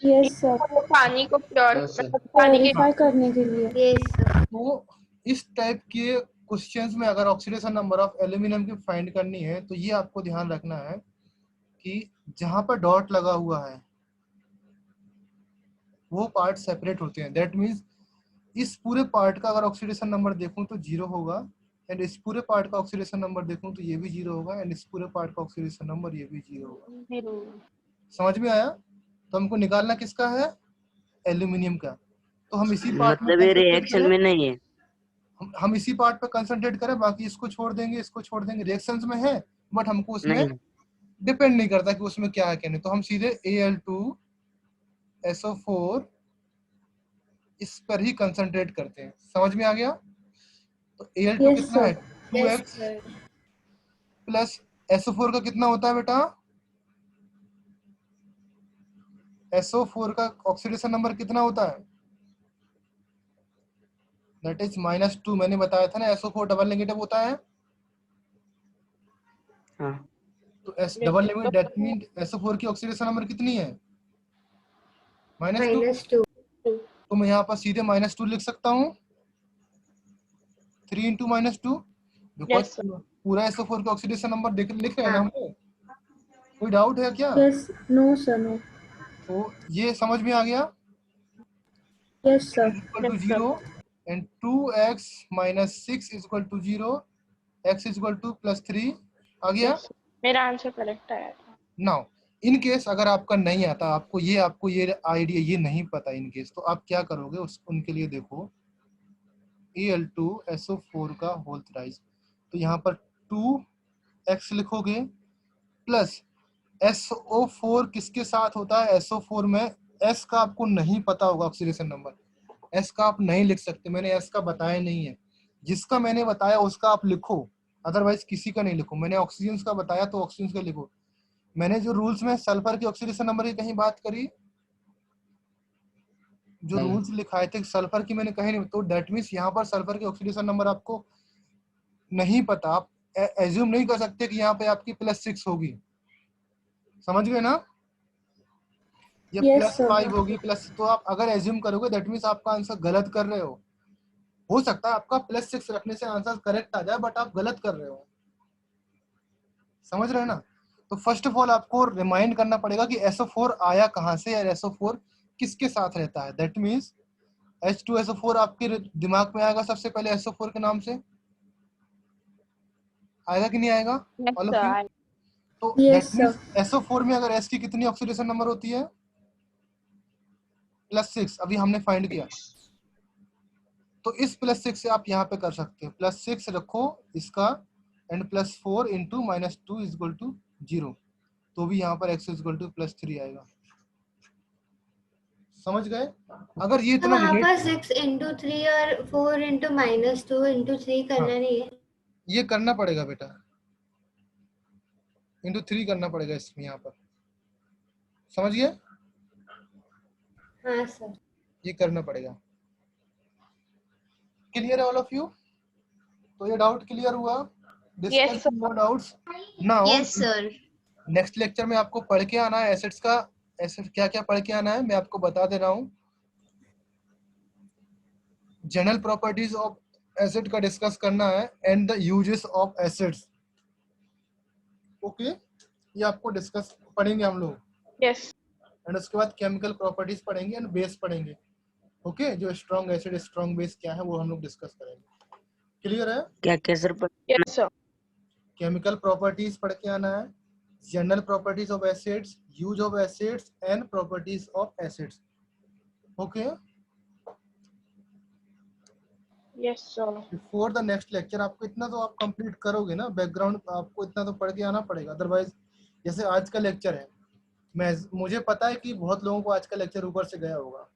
Yes, sir. पानी को प्योर Yes, sir. पानी के Purify करने के लिए. Yes, sir. तो इस टाइप के क्वेश्चंस में अगर ऑक्सीडेशन नंबर ऑफ एल्यूमिनियम की फाइंड करनी है तो ये आपको ध्यान रखना है कि जहां पर डॉट लगा हुआ है वो पार्ट सेपरेट होते हैं। दैट मीन्स इस पूरे पार्ट का अगर ऑक्सीडेशन नंबर देखूं तो 0 होगा, एंड इस पूरे पार्ट का ऑक्सीडेशन नंबर देखूं तो ये भी 0 होगा, एंड इस पूरे पार्ट का ऑक्सीडेशन नंबर ये भी 0 होगा। समझ में आया? तो हमको निकालना किसका है? एल्यूमिनियम का। तो हम इसी पार्ट में मतलब ये concentrate रिएक्शन करें? में नहीं है। हम इसी पार्ट पे कंसंट्रेट करें, बाकी इसको छोड़ देंगे, इसको छोड़ देंगे। रिएक्शंस में है बट हमको उसमें नहीं डिपेंड नहीं करता कि उसमें क्या है क्या नहीं। तो हम सीधे Al2SO4 इस पर ही कंसंट्रेट करते हैं। समझ में आ गया? तो Al2 Yes, कितना है? sir. 2x प्लस SO4 का कितना होता है बेटा? SO4 का ऑक्सीडेशन नंबर कितना होता है? That is -2। मैंने बताया था ना SO4 डबल नेगेटिव होता है। हाँ तो S double negative that mean SO4 की ऑक्सीडेशन नंबर कितनी है? -2। -2. तो मैं यहाँ पर सीधे -2 लिख सकता हूँ, 3 into -2, बिकॉज Yes, sir. पूरा SO4 का ऑक्सीडेशन नंबर लिख रहे हैं ना हाँ. हमको। कोई डाउट है क्या? Yes. No, sir. No. तो ये समझ में आ गया? Yes, sir. Equal to 0 and 2x - 6 is equal to 0, x is equal to +3 आ गया। Yes, sir. मेरा आंसर करेक्ट आया था। नाउ इन केस अगर आपका नहीं आता, आपको ये आइडिया ये नहीं पता इन केस, तो आप क्या करोगे उनके लिए देखो Al2SO4 का होल थ्राइस, तो यहाँ पर 2x लिखोगे प्लस SO4 किसके साथ होता है? SO4 में S का आपको नहीं पता होगा ऑक्सीडेशन नंबर, S का आप नहीं लिख सकते, मैंने S का बताया नहीं है। जिसका मैंने बताया उसका आप लिखो, अदरवाइज किसी का नहीं लिखो। मैंने ऑक्सीजन का बताया तो ऑक्सीजन का लिखो। मैंने जो रूल्स में सल्फर की ऑक्सीडेशन नंबर की कहीं बात करी, जो नहीं। रूल्स लिखाए थे सल्फर की मैंने कहीं नहीं, तो दैट मीन्स यहाँ पर सल्फर की ऑक्सीडेशन नंबर आपको नहीं पता, आप एज्यूम नहीं कर सकते कि यहाँ पे आपकी +6 होगी। समझ गए ना? ये Yes, sir. +5 होगी प्लस, तो आप अगर एज्यूम करोगे दैट मीन्स आपका आंसर गलत कर रहे हो सकता है आपका +6 रखने से आंसर करेक्ट आ जाए, बट आप गलत कर रहे हो। समझ रहे हो ना? तो फर्स्ट ऑफ ऑल आपको रिमाइंड करना पड़ेगा कि SO4 आया कहाँ से और SO4 किसके साथ रहता है। दैट मीन्स H2SO4 आपके दिमाग में आएगा सबसे पहले SO4 के नाम से, आएगा कि नहीं आएगा? Yes, all of sir. You. तो Yes, दैट मीन्स SO4 में अगर S की कितनी ऑक्सीडेशन नंबर होती है? +6। अभी हमने फाइंड किया, तो इस +6 से आप यहाँ पे कर सकते हो, +6 रखो इसका and +4 into -2 is equal to 0, तो भी यहाँ पर x इज इक्वल टू +3 आएगा। समझ गए? अगर ये तो इतना वहाँ रिलेट, पर 6 into 3 और 4 into -2 into 3 करना नहीं है? ये करना पड़ेगा बेटा, इंटू 3 करना पड़ेगा इसमें यहाँ पर। समझ गए? हाँ सर. ये करना पड़ेगा। क्लियर है ऑल ऑफ यू? तो ये डाउट क्लियर हुआ? Yes, discuss sir. No doubts now. Yes, sir. Next lecture में आपको पढ़ के आना है एसिड्स का, एसिड क्या क्या पढ़ के आना है मैं आपको बता दे रहा हूँ। जनरल प्रॉपर्टीज ऑफ एसिड का डिस्कस करना है and the uses of acids. Okay, ये आपको डिस्कस पढ़ेंगे हम लोग। Yes. एंड उसके बाद केमिकल प्रॉपर्टीज पढ़ेंगे एंड बेस पढ़ेंगे। ओके, जो स्ट्रॉन्ग एसिड स्ट्रॉन्ग बेस क्या है वो हम लोग डिस्कस करेंगे। क्लियर है? क्या क्या sir Yes, sir. Chemical properties पढ़ के आना है, general properties of acids, use of acids and properties of acids. Okay, Yes, sir. Before the next lecture आपको इतना तो आप कंप्लीट करोगे ना, बैकग्राउंड आपको इतना तो पढ़ के आना पड़ेगा, अदरवाइज जैसे आज का लेक्चर है, मुझे पता है कि बहुत लोगों को आज का लेक्चर ऊपर से गया होगा,